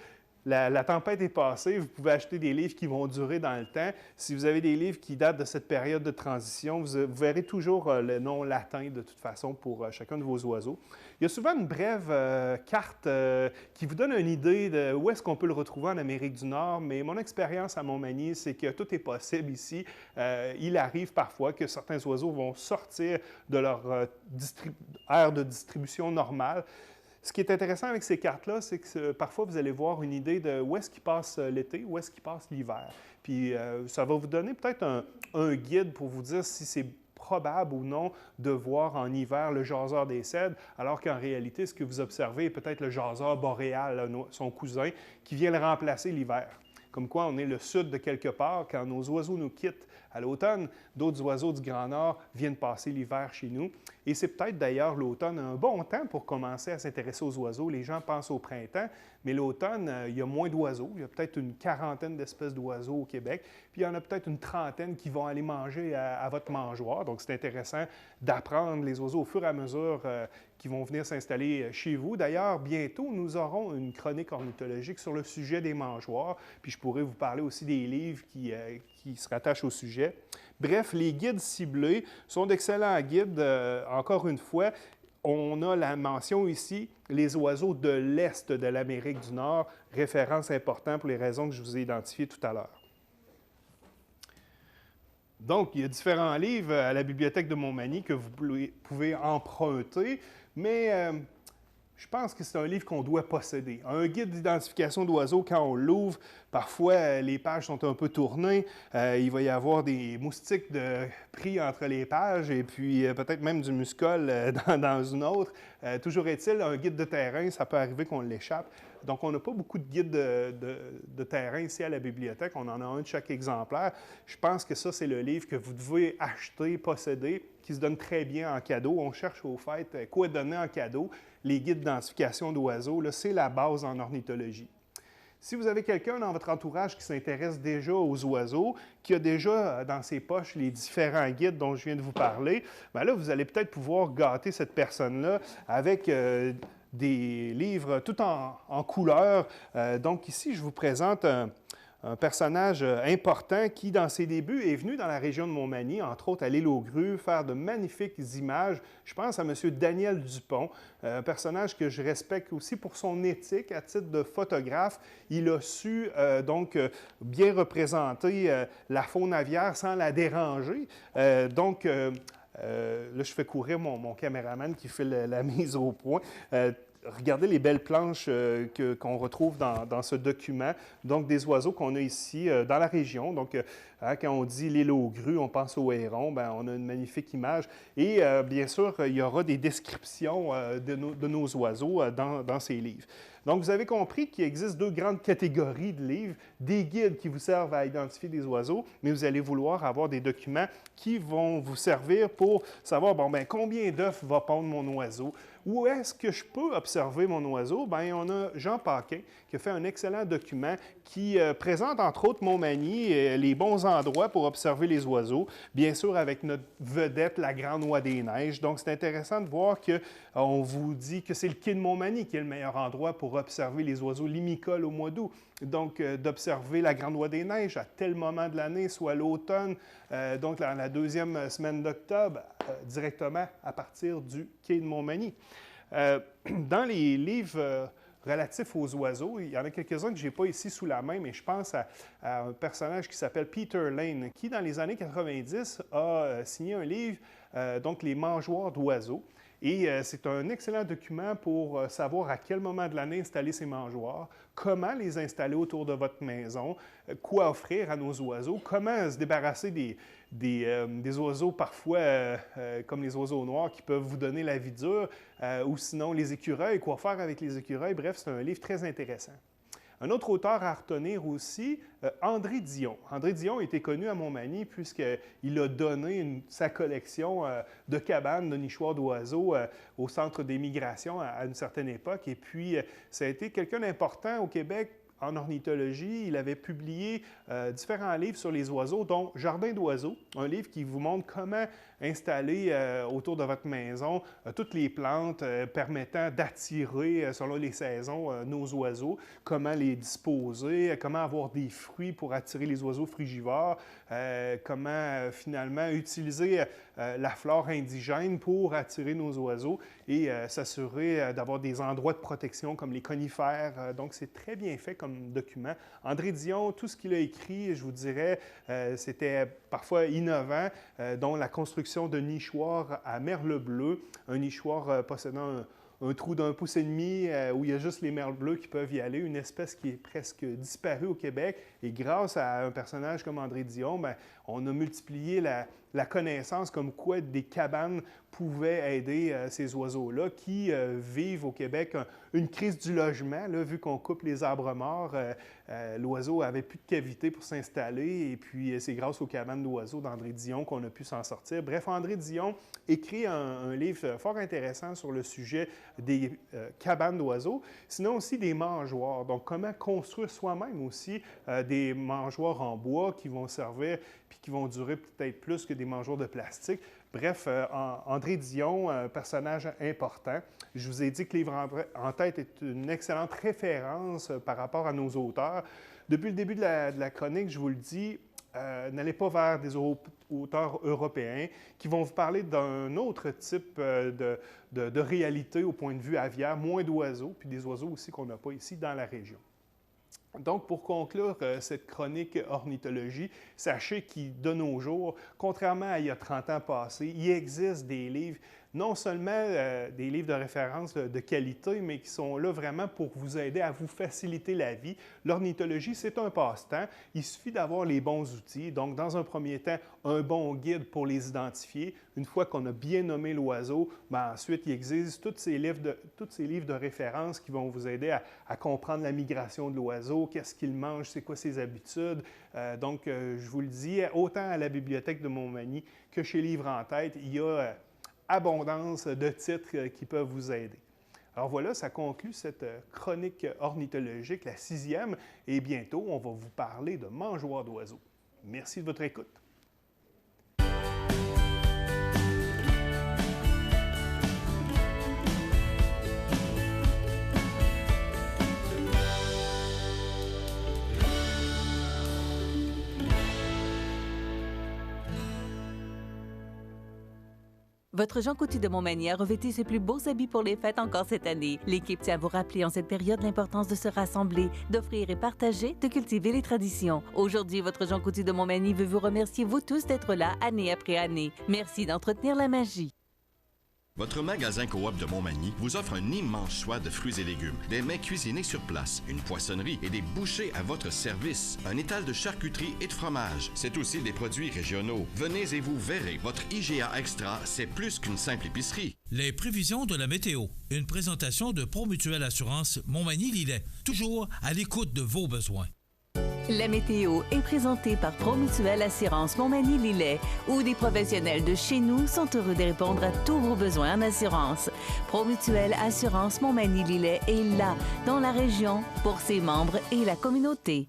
la tempête est passée, vous pouvez acheter des livres qui vont durer dans le temps. Si vous avez des livres qui datent de cette période de transition, vous verrez toujours le nom latin de toute façon pour chacun de vos oiseaux. Il y a souvent une brève carte qui vous donne une idée de où est-ce qu'on peut le retrouver en Amérique du Nord, mais mon expérience à Montmagny, c'est que tout est possible ici. Il arrive parfois que certains oiseaux vont sortir de leur aire de distribution normale. Ce qui est intéressant avec ces cartes-là, c'est que parfois, vous allez voir une idée de où est-ce qu'ils passent l'été, où est-ce qu'ils passent l'hiver. Puis, ça va vous donner peut-être un guide pour vous dire si c'est probable ou non de voir en hiver le jaseur des cèdres, alors qu'en réalité, ce que vous observez est peut-être le jaseur boréal, son cousin, qui vient le remplacer l'hiver. Comme quoi, on est le sud de quelque part. Quand nos oiseaux nous quittent à l'automne, d'autres oiseaux du Grand Nord viennent passer l'hiver chez nous. Et c'est peut-être d'ailleurs l'automne un bon temps pour commencer à s'intéresser aux oiseaux. Les gens pensent au printemps, mais l'automne, il y a moins d'oiseaux. Il y a peut-être une quarantaine d'espèces d'oiseaux au Québec. Puis il y en a peut-être une trentaine qui vont aller manger à votre mangeoire. Donc c'est intéressant d'apprendre les oiseaux au fur et à mesure qui vont venir s'installer chez vous. D'ailleurs, bientôt, nous aurons une chronique ornithologique sur le sujet des mangeoires. Puis je pourrais vous parler aussi des livres qui se rattachent au sujet. Bref, les guides ciblés sont d'excellents guides. Encore une fois, on a la mention ici, les oiseaux de l'Est de l'Amérique du Nord, référence importante pour les raisons que je vous ai identifiées tout à l'heure. Donc, il y a différents livres à la bibliothèque de Montmagny que vous pouvez emprunter, mais je pense que c'est un livre qu'on doit posséder. Un guide d'identification d'oiseaux, quand on l'ouvre, parfois les pages sont un peu tournées, il va y avoir des moustiques pris entre les pages et puis peut-être même du muscol dans une autre. Toujours est-il, un guide de terrain, ça peut arriver qu'on l'échappe. Donc, on n'a pas beaucoup de guides de terrain ici à la bibliothèque. On en a un de chaque exemplaire. Je pense que ça, c'est le livre que vous devez acheter, posséder, qui se donne très bien en cadeau. On cherche au fait quoi donner en cadeau. Les guides d'identification d'oiseaux, c'est la base en ornithologie. Si vous avez quelqu'un dans votre entourage qui s'intéresse déjà aux oiseaux, qui a déjà dans ses poches les différents guides dont je viens de vous parler, bien là, vous allez peut-être pouvoir gâter cette personne-là avec des livres tout en couleurs. Donc ici, je vous présente un personnage important qui, dans ses débuts, est venu dans la région de Montmagny, entre autres à l'île aux Grues, faire de magnifiques images. Je pense à M. Daniel Dupont, un personnage que je respecte aussi pour son éthique à titre de photographe. Il a su bien représenter la faune aviaire sans la déranger. Là, je fais courir mon caméraman qui fait la mise au point. Regardez les belles planches qu'on retrouve dans ce document. Donc, des oiseaux qu'on a ici dans la région. Donc, quand on dit l'île aux Grues, on pense au héron. Bien, on a une magnifique image. Et bien sûr, il y aura des descriptions de nos oiseaux dans ces livres. Donc, vous avez compris qu'il existe deux grandes catégories de livres. Des guides qui vous servent à identifier des oiseaux, mais vous allez vouloir avoir des documents qui vont vous servir pour savoir, combien d'œufs va pondre mon oiseau? Où est-ce que je peux observer mon oiseau? Bien, on a Jean Paquin qui a fait un excellent document qui présente, entre autres, Montmagny, les bons endroits pour observer les oiseaux, bien sûr avec notre vedette, la Grande Oie des Neiges. Donc, c'est intéressant de voir qu'on vous dit que c'est le quai de Montmagny qui est le meilleur endroit pour observer les oiseaux limicoles au mois d'août. Donc, d'observer la Grande Oie des Neiges à tel moment de l'année, soit l'automne, donc la deuxième semaine d'octobre, directement à partir du quai de Montmagny. Dans les livres relatifs aux oiseaux, il y en a quelques-uns que je n'ai pas ici sous la main, mais je pense à un personnage qui s'appelle Peter Lane, qui, dans les années 90, a signé un livre, donc Les mangeoires d'oiseaux. Et c'est un excellent document pour savoir à quel moment de l'année installer ces mangeoires, comment les installer autour de votre maison, quoi offrir à nos oiseaux, comment se débarrasser des oiseaux parfois comme les oiseaux noirs qui peuvent vous donner la vie dure, ou sinon les écureuils, quoi faire avec les écureuils. Bref, c'est un livre très intéressant. Un autre auteur à retenir aussi, André Dion. André Dion était connu à Montmagny puisqu'il a donné sa collection de cabanes, de nichoirs d'oiseaux au Centre des migrations à une certaine époque. Et puis, ça a été quelqu'un d'important au Québec en ornithologie. Il avait publié différents livres sur les oiseaux, dont Jardin d'oiseaux, un livre qui vous montre comment installer autour de votre maison toutes les plantes permettant d'attirer, selon les saisons, nos oiseaux, comment les disposer, comment avoir des fruits pour attirer les oiseaux frugivores, comment finalement utiliser la flore indigène pour attirer nos oiseaux et s'assurer d'avoir des endroits de protection comme les conifères. Donc, c'est très bien fait comme document. André Dion, tout ce qu'il a écrit, je vous dirais, c'était parfois innovant, dont la construction de nichoirs à merle bleu, un nichoir possédant un trou d'1,5 pouce où il y a juste les merles bleus qui peuvent y aller, une espèce qui est presque disparue au Québec. Et grâce à un personnage comme André Dion, bien, on a multiplié la connaissance comme quoi des cabanes pouvaient aider ces oiseaux-là qui vivent au Québec une crise du logement. Là, vu qu'on coupe les arbres morts, l'oiseau n'avait plus de cavité pour s'installer et puis c'est grâce aux cabanes d'oiseaux d'André Dion qu'on a pu s'en sortir. Bref, André Dion écrit un livre fort intéressant sur le sujet des cabanes d'oiseaux, sinon aussi des mangeoires. Donc, comment construire soi-même aussi des mangeoires en bois qui vont servir puis qui vont durer peut-être plus que des mangeoires de plastique. Bref, André Dion, un personnage important. Je vous ai dit que Livre en tête est une excellente référence par rapport à nos auteurs. Depuis le début de la chronique, je vous le dis, n'allez pas vers des auteurs européens qui vont vous parler d'un autre type de réalité au point de vue aviaire, moins d'oiseaux, puis des oiseaux aussi qu'on n'a pas ici dans la région. Donc, pour conclure cette chronique ornithologie, sachez qu'il, de nos jours, contrairement à il y a 30 ans passés, il existe des livres, non seulement des livres de référence de qualité, mais qui sont là vraiment pour vous aider à vous faciliter la vie. L'ornithologie, c'est un passe-temps. Il suffit d'avoir les bons outils. Donc, dans un premier temps, un bon guide pour les identifier. Une fois qu'on a bien nommé l'oiseau, bien, ensuite, il existe tous ces livres de référence qui vont vous aider à comprendre la migration de l'oiseau, qu'est-ce qu'il mange, c'est quoi ses habitudes. Donc, je vous le dis, autant à la bibliothèque de Montmagny que chez Livre en tête, il y a abondance de titres qui peuvent vous aider. Alors voilà, ça conclut cette chronique ornithologique, la 6e, et bientôt, on va vous parler de mangeoires d'oiseaux. Merci de votre écoute. Votre Jean Coutu de Montmagny a revêtu ses plus beaux habits pour les fêtes encore cette année. L'équipe tient à vous rappeler en cette période l'importance de se rassembler, d'offrir et partager, de cultiver les traditions. Aujourd'hui, votre Jean Coutu de Montmagny veut vous remercier, vous tous, d'être là année après année. Merci d'entretenir la magie. Votre magasin Coop de Montmagny vous offre un immense choix de fruits et légumes, des mets cuisinés sur place, une poissonnerie et des bouchers à votre service, un étal de charcuterie et de fromage. C'est aussi des produits régionaux. Venez et vous verrez, votre IGA Extra, c'est plus qu'une simple épicerie. Les prévisions de la météo. Une présentation de Promutuelle Assurance Montmagny-Lillet. Toujours à l'écoute de vos besoins. La météo est présentée par Promutuelle Assurance Montmagny-Lillet, où des professionnels de chez nous sont heureux de répondre à tous vos besoins en assurance. Promutuelle Assurance Montmagny-Lillet est là, dans la région, pour ses membres et la communauté.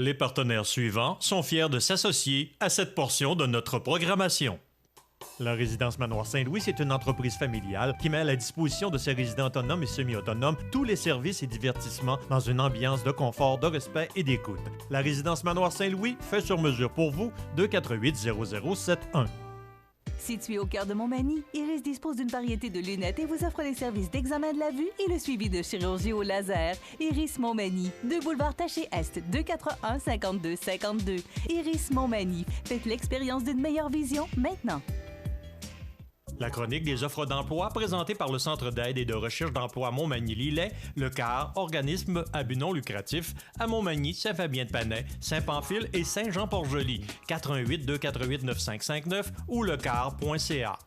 Les partenaires suivants sont fiers de s'associer à cette portion de notre programmation. La résidence Manoir Saint-Louis, c'est une entreprise familiale qui met à la disposition de ses résidents autonomes et semi-autonomes tous les services et divertissements dans une ambiance de confort, de respect et d'écoute. La résidence Manoir Saint-Louis fait sur mesure pour vous, 248-0071. Situé au cœur de Montmagny, Iris dispose d'une variété de lunettes et vous offre les services d'examen de la vue et le suivi de chirurgie au laser. Iris Montmagny, 2 boulevard Taché-Est, 241-5252. Iris Montmagny, faites l'expérience d'une meilleure vision maintenant. La chronique des offres d'emploi présentée par le Centre d'aide et de recherche d'emploi Montmagny-Lillet, le CAR, organisme à but non lucratif, à Montmagny, Saint-Fabien-de-Panay, Saint-Pamphile et Saint-Jean-Port-Joli, 418-248-9559 ou lecar.ca.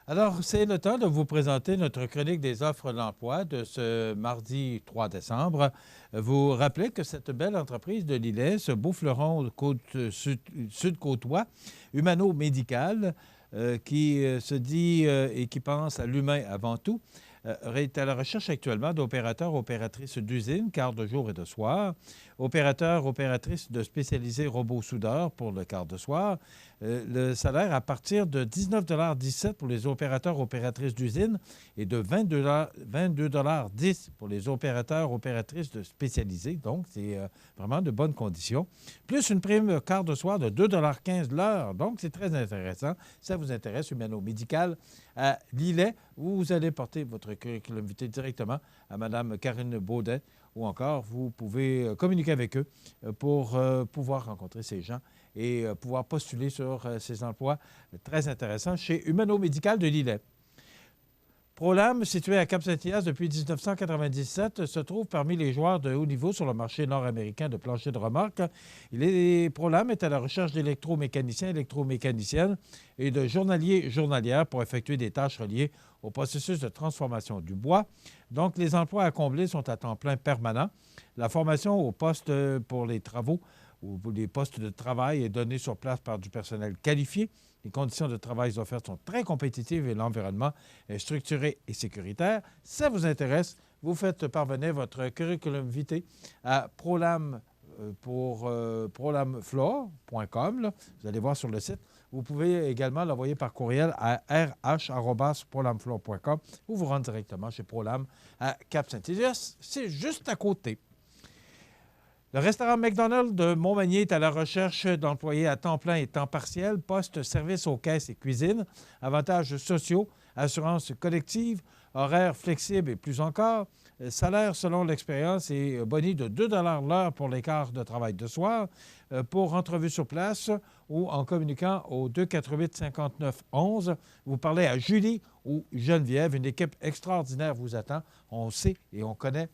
Alors, c'est le temps de vous présenter notre chronique des offres d'emploi de ce mardi 3 décembre. Vous rappelez que cette belle entreprise de Lillet, ce beau fleuron sud-côtois, humano-médical, qui se dit et qui pense à l'humain avant tout, est à la recherche actuellement d'opérateurs, opératrices d'usine, quart de jour et de soir, opérateurs, opératrices de spécialisés robots soudeurs pour le quart de soir. Le salaire à partir de 19,17 $ pour les opérateurs, opératrices d'usine et de 22,10 $ pour les opérateurs, opératrices de spécialisés. Donc, c'est vraiment de bonnes conditions. Plus une prime quart de soir de 2,15 $ l'heure. Donc, c'est très intéressant. Si ça vous intéresse, humano-médical à Lillet, vous allez porter votre curriculum vitae directement à Mme Karine Baudet ou encore vous pouvez communiquer avec eux pour pouvoir rencontrer ces gens et pouvoir postuler sur ces emplois très intéressants chez Humano-Médical de Lillet. Prolam, situé à Cap-Saint-Hyacinthe depuis 1997, se trouve parmi les joueurs de haut niveau sur le marché nord-américain de plancher de remorque. Prolam est à la recherche d'électromécaniciens, électromécaniciennes et de journalières pour effectuer des tâches reliées au processus de transformation du bois. Donc, les emplois à combler sont à temps plein permanent. La formation au poste pour les travaux ou pour les postes de travail est donnée sur place par du personnel qualifié. Les conditions de travail offertes sont très compétitives et l'environnement est structuré et sécuritaire. Si ça vous intéresse, vous faites parvenir votre curriculum vitae à prolam pour prolamflore.com. Vous allez voir sur le site. Vous pouvez également l'envoyer par courriel à rh@prolamflore.com ou vous rendre directement chez Prolam à Cap-Saint-Hyacinthe. C'est juste à côté. Le restaurant McDonald's de Montmagny est à la recherche d'employés à temps plein et temps partiel, poste, service aux caisses et cuisine, avantages sociaux, assurance collective, horaires flexibles et plus encore, salaire selon l'expérience et boni de 2 $ l'heure pour les quarts de travail de soir, pour entrevue sur place ou en communiquant au 248-59-11. Vous parlez à Julie ou Geneviève, une équipe extraordinaire vous attend. On sait et on connaît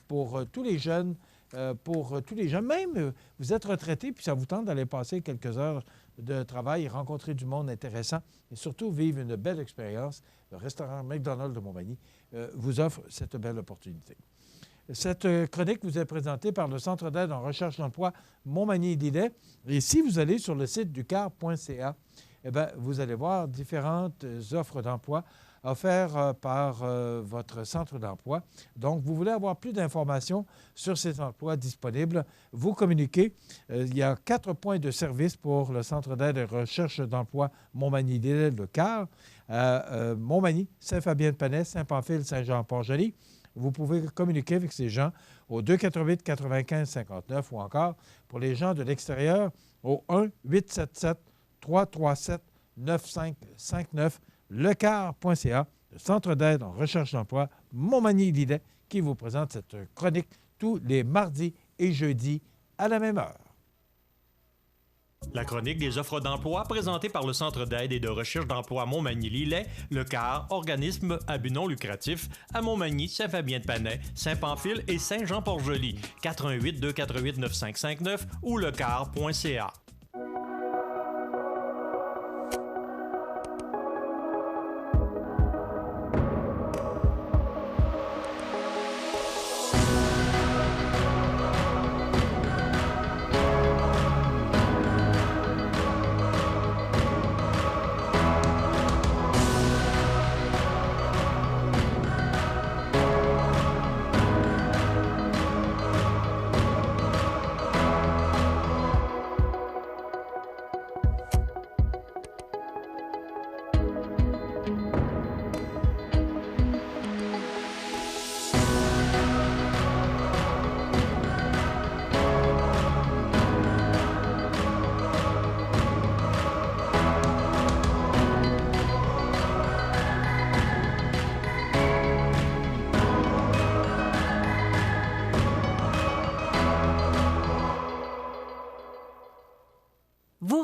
pour tous les jeunes. Même vous êtes retraité, puis ça vous tente d'aller passer quelques heures de travail, rencontrer du monde intéressant et surtout vivre une belle expérience. Le restaurant McDonald's de Montmagny vous offre cette belle opportunité. Cette chronique vous est présentée par le Centre d'aide en recherche d'emploi Montmagny-Lillet. Et si vous allez sur le site du car.ca, vous allez voir différentes offres d'emploi offerts par votre centre d'emploi. Donc, vous voulez avoir plus d'informations sur ces emplois disponibles, vous communiquez. Il y a 4 points de service pour le Centre d'aide et recherche d'emploi Montmagny-Lillet, le CAR, Montmagny, Saint-Fabien-de-Panay, Saint-Pamphile, Saint-Jean-Port-Joli. Vous pouvez communiquer avec ces gens au 248-95-59 ou encore pour les gens de l'extérieur au 1-877-337-9559, lecar.ca, le Centre d'aide en recherche d'emploi Montmagny-Lillet, qui vous présente cette chronique tous les mardis et jeudis à la même heure. La chronique des offres d'emploi présentée par le Centre d'aide et de recherche d'emploi Montmagny-Lillet, le CAR, organisme à but non lucratif, à Montmagny, Saint-Fabien-de-Panay, Saint-Pamphile et Saint-Jean-Port-Joli, 418-248-9559 ou lecar.ca.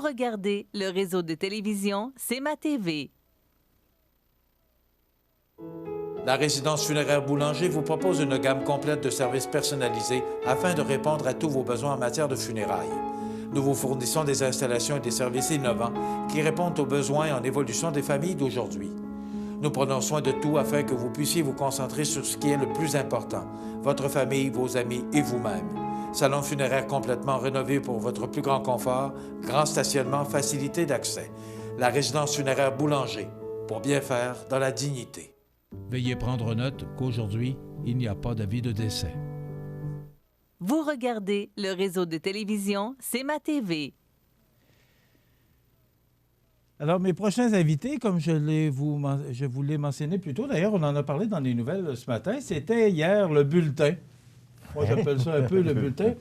regardez le réseau de télévision C'est ma TV. La résidence funéraire Boulanger vous propose une gamme complète de services personnalisés afin de répondre à tous vos besoins en matière de funérailles. Nous vous fournissons des installations et des services innovants qui répondent aux besoins en évolution des familles d'aujourd'hui. Nous prenons soin de tout afin que vous puissiez vous concentrer sur ce qui est le plus important, votre famille, vos amis et vous-même. Salon funéraire complètement rénové pour votre plus grand confort, grand stationnement, facilité d'accès. La résidence funéraire Boulanger, pour bien faire dans la dignité. Veuillez prendre note qu'aujourd'hui, il n'y a pas d'avis de décès. Vous regardez le réseau de télévision C'est ma TV. Alors, mes prochains invités, comme je vous l'ai mentionné plus tôt, d'ailleurs, on en a parlé dans les nouvelles ce matin, c'était hier le bulletin. Moi, j'appelle ça un peu le bulletin.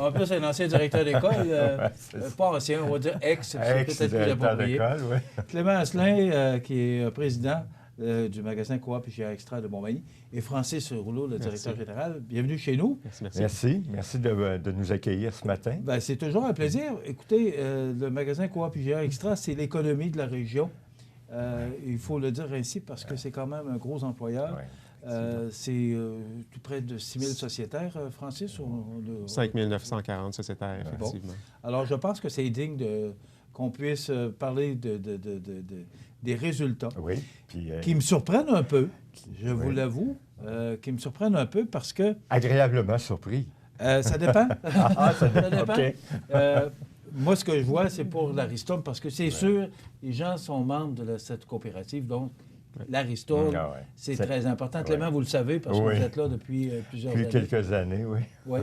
En plus, c'est un ancien directeur d'école, pas ancien, on va dire ex, c'est peut-être plus approprié. Oui. Clément Asselin, qui est président du magasin Coop IGA Extra de Montmagny, et Francis Rouleau, le directeur général. Bienvenue chez nous. Merci de nous accueillir ce matin. Bien, c'est toujours un plaisir. Écoutez, le magasin Coop IGA Extra, c'est l'économie de la région. Il faut le dire ainsi parce que c'est quand même un gros employeur. C'est tout près de 6 000 sociétaires, Francis? 5 940 sociétaires, effectivement. Bon. Alors, je pense que c'est digne qu'on puisse parler des résultats qui me surprennent un peu, je vous l'avoue, qui me surprennent un peu parce que... Agréablement surpris. Ça dépend. Ça dépend. OK. Moi, ce que je vois, c'est pour l'Ariston, parce que c'est sûr, les gens sont membres de cette coopérative, donc l'Ariston, c'est très important. Clément, vous le savez, parce que vous êtes là depuis plusieurs années. Depuis quelques années, oui. Oui.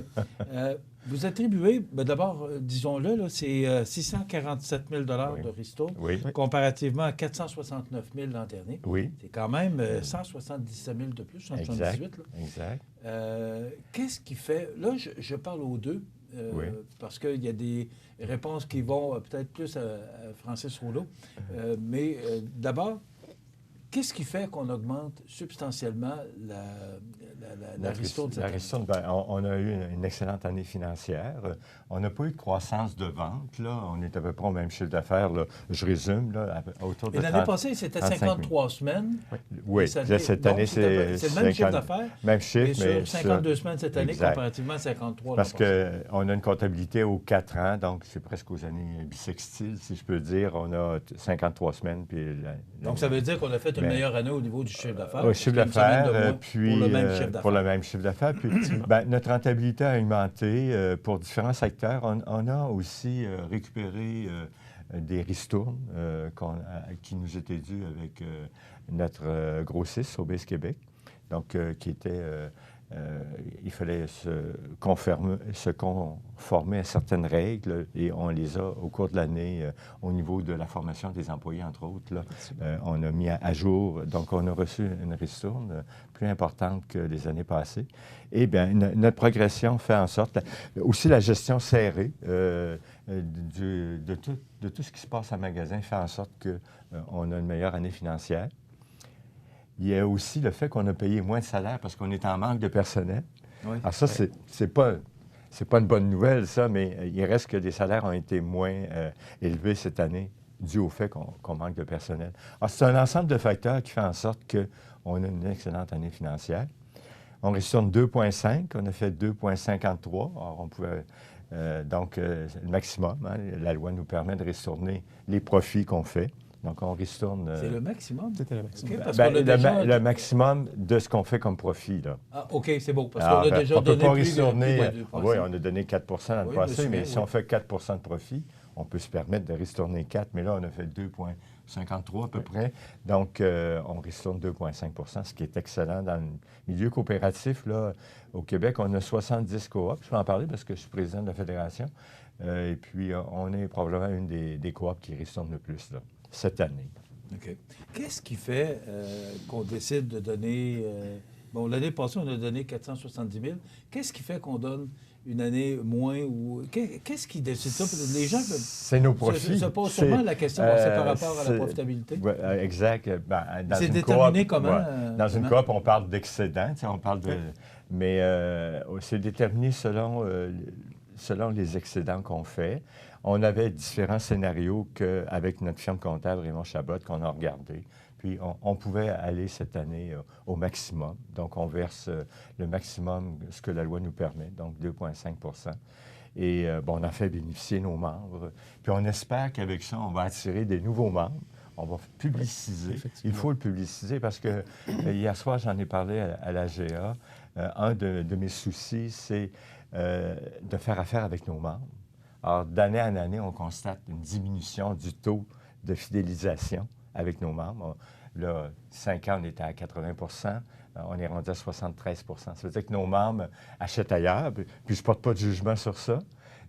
Vous attribuez, d'abord, disons-le, là, c'est 647 000 de Ristourne, comparativement à 469 000 l'an dernier. Oui. C'est quand même 177 000 de plus, 178. Exact. Qu'est-ce qui fait... Là, je parle aux deux, parce qu'il y a des réponses qui vont peut-être plus à Francis Rouleau. Mais d'abord, qu'est-ce qui fait qu'on augmente substantiellement la Ristourne cette année? La Ristourne, on a eu une excellente année financière. On n'a pas eu de croissance de vente. Là. On est à peu près au même chiffre d'affaires. Là. Je résume, là, autour de 30, l'année passée, c'était 53 semaines. Oui, cette année, c'est le même chiffre d'affaires. Même chiffre, mais sur 52 semaines cette année, comparativement à 53 parce qu'on a une comptabilité aux 4 ans, donc c'est presque aux années bissextiles, si je peux dire. On a 53 semaines. Puis donc, ça veut dire qu'on a fait une meilleure année au niveau du chiffre d'affaires. Au chiffre d'affaires, puis pour le même chiffre d'affaires. Puis notre rentabilité a augmenté pour différents secteurs. On a aussi récupéré des ristournes qui nous étaient dus avec notre grossiste, Sobeys Québec, donc qui était... il fallait se conformer à certaines règles et on les a au cours de l'année au niveau de la formation des employés, entre autres. Là, on a mis à jour, donc on a reçu une ristourne plus importante que les années passées. Et bien, notre progression fait en sorte, aussi la gestion serrée de tout ce qui se passe en magasin fait en sorte qu'on a une meilleure année financière. Il y a aussi le fait qu'on a payé moins de salaire parce qu'on est en manque de personnel. Oui. Alors ça, c'est pas une bonne nouvelle, ça, mais il reste que les salaires ont été moins élevés cette année dû au fait qu'on manque de personnel. Alors, c'est un ensemble de facteurs qui fait en sorte qu'on a une excellente année financière. On ristourne 2,5, on a fait 2,53. Alors, on pouvait... donc, le maximum, hein, la loi nous permet de ristourner les profits qu'on fait. Donc, on ristourne... C'est le maximum? C'était le maximum. Okay, le maximum de ce qu'on fait comme profit, là. Ah, OK, c'est beau, parce qu'on a déjà donné... On ne peut pas ristourner... Oui, on a donné 4 l'an passé, mais si on fait 4 de profit, on peut se permettre de ristourner 4, mais là, on a fait 2,53 à peu près. Donc, on ristourne 2,5 ce qui est excellent. Dans le milieu coopératif, là, au Québec, on a 70 coops. Je peux en parler parce que je suis président de la fédération. Et puis, on est probablement une des coops qui ristourne le plus, là, cette année. OK. Qu'est-ce qui fait qu'on décide de donner... bon, l'année passée, on a donné 470 000. Qu'est-ce qui fait qu'on donne une année moins ou... Qu'est-ce qui décide ça? Les gens c'est nos profits. Se posent sûrement la question c'est par rapport à la profitabilité. Ouais, exact. C'est déterminé comment? Dans une coop, on parle d'excédent. On parle de... Mais c'est déterminé selon les excédents qu'on fait. on avait différents scénarios avec notre firme comptable Raymond Chabot qu'on a regardé. Puis, on pouvait aller cette année au maximum. Donc, on verse le maximum, ce que la loi nous permet, donc 2,5 %. Et on a fait bénéficier nos membres. Puis, on espère qu'avec ça, on va attirer des nouveaux membres. On va publiciser. Il faut le publiciser parce que hier soir, j'en ai parlé à la GA. Un de mes soucis, c'est de faire affaire avec nos membres. Alors, d'année en année, on constate une diminution du taux de fidélisation avec nos membres. Là, 5 ans, on était à 80 %. On est rendu à 73 %. Ça veut dire que nos membres achètent ailleurs. Puis je ne porte pas de jugement sur ça,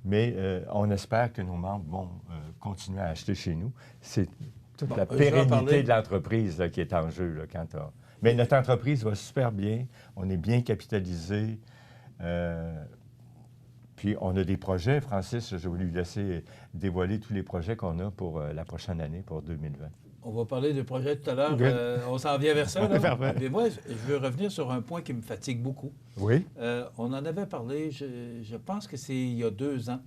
mais on espère que nos membres vont continuer à acheter chez nous. C'est toute la pérennité de l'entreprise là, qui est en jeu. Là, mais notre entreprise va super bien. On est bien capitalisé. Puis on a des projets. Francis, je vais lui laisser dévoiler tous les projets qu'on a pour la prochaine année, pour 2020. On va parler de projets tout à l'heure. On s'en vient vers ça. Mais moi, je veux revenir sur un point qui me fatigue beaucoup. Oui. On en avait parlé, je pense que c'est il y a 2 ans,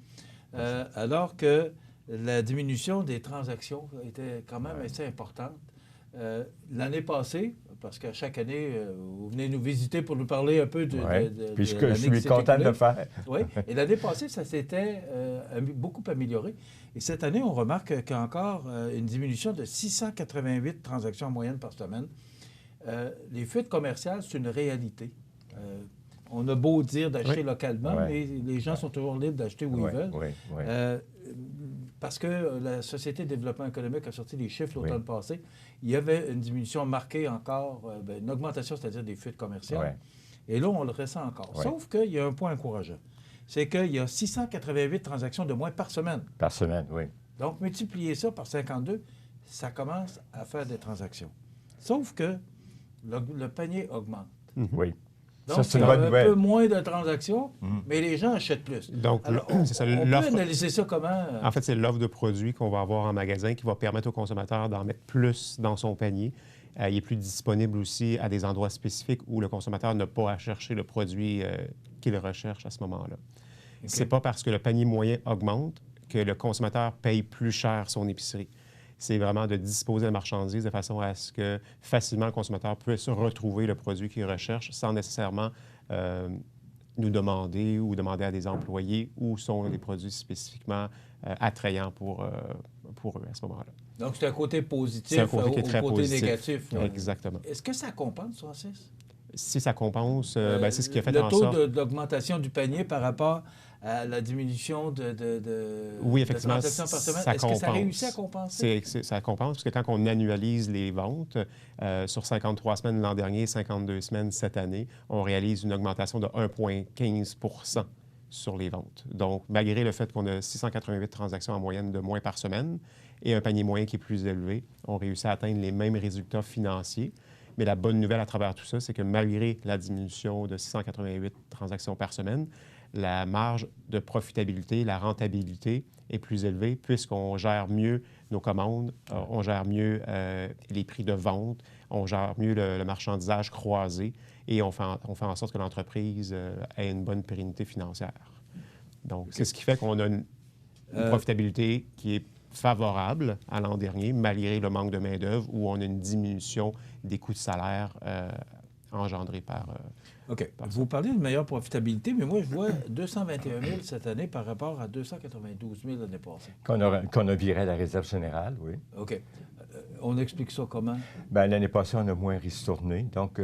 alors que la diminution des transactions était quand même assez importante. L'année passée, parce qu'à chaque année, vous venez nous visiter pour nous parler un peu de Puis je suis content de le faire. Oui, et l'année passée, ça s'était beaucoup amélioré. Et cette année, on remarque qu'il y a encore une diminution de 688 transactions en moyenne par semaine. Les fuites commerciales, c'est une réalité. On a beau dire d'acheter localement, mais les gens sont toujours libres d'acheter où ils veulent. Parce que la Société de développement économique a sorti des chiffres l'automne passé, il y avait une diminution marquée encore, une augmentation, c'est-à-dire des fuites commerciales. Et là, on le ressent encore. Sauf qu'il y a un point encourageant. C'est qu'il y a 688 transactions de moins par semaine. Par semaine, oui. Donc, multiplier ça par 52, ça commence à faire des transactions. Sauf que le panier augmente. Oui. Donc, ça, c'est une bonne nouvelle. Un peu moins de transactions, mais les gens achètent plus. Donc, alors, on peut analyser ça comment? En fait, c'est l'offre de produits qu'on va avoir en magasin qui va permettre au consommateur d'en mettre plus dans son panier. Il est plus disponible aussi à des endroits spécifiques où le consommateur n'a pas à chercher le produit qu'il recherche à ce moment-là. Okay. C'est pas parce que le panier moyen augmente que le consommateur paye plus cher son épicerie. C'est vraiment de disposer de marchandises de façon à ce que facilement le consommateur puisse retrouver le produit qu'il recherche sans nécessairement nous demander ou demander à des employés où sont les produits spécifiquement attrayants pour eux à ce moment-là. Donc, c'est un côté positif c'est un côté qui est très côté positif. Négatif. Exactement. Est-ce que ça compense, Francis? Si ça compense, c'est ce qui a fait en sorte... Le taux d'augmentation du panier par rapport à la diminution oui, effectivement, de transactions par semaine, est-ce que ça réussit à compenser? Ça compense, parce que quand on annualise les ventes, sur 53 semaines l'an dernier, 52 semaines cette année, on réalise une augmentation de 1,15 % sur les ventes. Donc, malgré le fait qu'on a 688 transactions en moyenne de moins par semaine et un panier moyen qui est plus élevé, on réussit à atteindre les mêmes résultats financiers. Mais la bonne nouvelle à travers tout ça, c'est que malgré la diminution de 688 transactions par semaine, la marge de profitabilité, la rentabilité est plus élevée puisqu'on gère mieux nos commandes, on gère mieux les prix de vente, on gère mieux le marchandisage croisé et on fait en sorte que l'entreprise ait une bonne pérennité financière. Donc, c'est ce qui fait qu'on a une profitabilité qui est favorable à l'an dernier, malgré le manque de main-d'œuvre, où on a une diminution des coûts de salaire engendrés par... OK. Vous parlez de meilleure profitabilité, mais moi, je vois 221 000 cette année par rapport à 292 000 l'année passée. Qu'on a viré à la réserve générale, oui. OK. On explique ça comment? Bien, l'année passée, on a moins ristourné, donc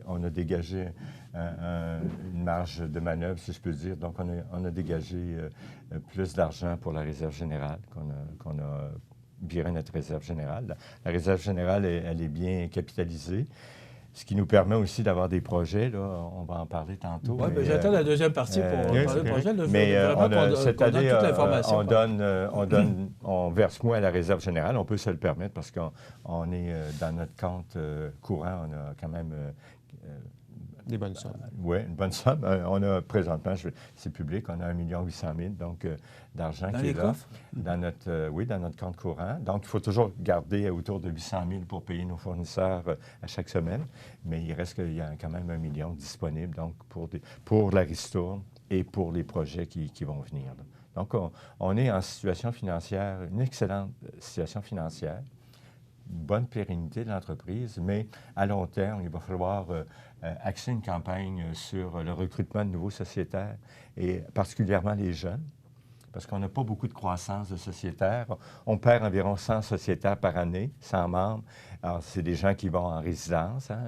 on a dégagé une marge de manœuvre, si je peux dire. Donc, on a dégagé plus d'argent pour la réserve générale qu'on a viré notre réserve générale. La réserve générale, elle est bien capitalisée. Ce qui nous permet aussi d'avoir des projets, là, on va en parler tantôt. Oui, mais j'attends la deuxième partie pour parler de projet. Là, mais cette année, on verse moins à la réserve générale. On peut se le permettre parce qu'on est dans notre compte courant, on a quand même... des bonnes sommes. Oui, une bonne somme. On a présentement, c'est public, on a 1 800 000 donc d'argent qui est là. Dans notre compte courant. Donc, il faut toujours garder autour de 800 000 pour payer nos fournisseurs à chaque semaine. Mais il reste qu'il y a quand même 1 million disponible donc pour la ristourne et pour les projets qui vont venir. Là. Donc, on est en situation financière, une excellente situation financière, une bonne pérennité de l'entreprise, mais à long terme, il va falloir axer une campagne sur le recrutement de nouveaux sociétaires, et particulièrement les jeunes, parce qu'on n'a pas beaucoup de croissance de sociétaires. On perd environ 100 sociétaires par année, 100 membres. Alors, c'est des gens qui vont en résidence. Hein.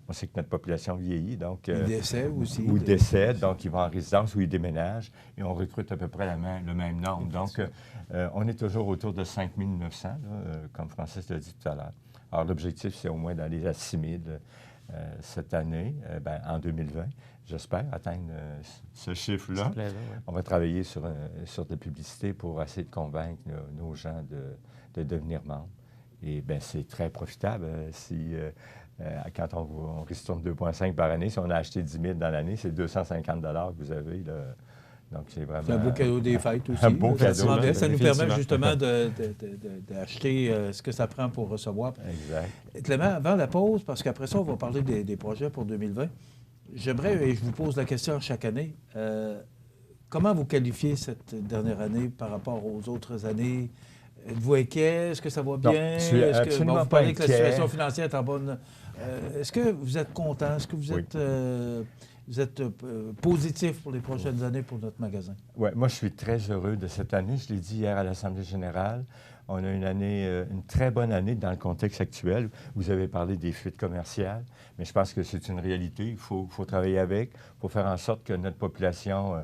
On sait que notre population vieillit, donc... Ils décèdent aussi. Ou décèdent, donc ils vont en résidence ou ils déménagent, et on recrute à peu près le même nombre. Donc, on est toujours autour de 5 900, là, comme Francis l'a dit tout à l'heure. Alors, l'objectif, c'est au moins d'aller à 6 000 cette année, en 2020. J'espère atteindre ce chiffre-là. Ouais. On va travailler sur de la publicité pour essayer de convaincre nos gens de devenir membres. Et bien, c'est très profitable. Quand on ristourne 2,5 par année, si on a acheté 10 000 dans l'année, c'est 250 $ que vous avez. Là. Donc, c'est vraiment... C'est un beau cadeau des fêtes aussi. Un beau cadeau. Ça nous permet justement d'acheter ce que ça prend pour recevoir. Exact. Clément, avant la pause, parce qu'après ça, on va parler des projets pour 2020, j'aimerais, et je vous pose la question chaque année, comment vous qualifiez cette dernière année par rapport aux autres années? Êtes-vous inquiet? Est-ce que ça va bien? Non, je suis absolument vous pas parlez que la inquiet. situation financière est en bonne... est-ce que vous êtes content? Est-ce que vous êtes positif pour les prochaines années pour notre magasin? Oui, moi, je suis très heureux de cette année. Je l'ai dit hier à l'Assemblée générale. On a une très bonne année dans le contexte actuel. Vous avez parlé des fuites commerciales, mais je pense que c'est une réalité. Il faut travailler avec. Il faut faire en sorte que notre population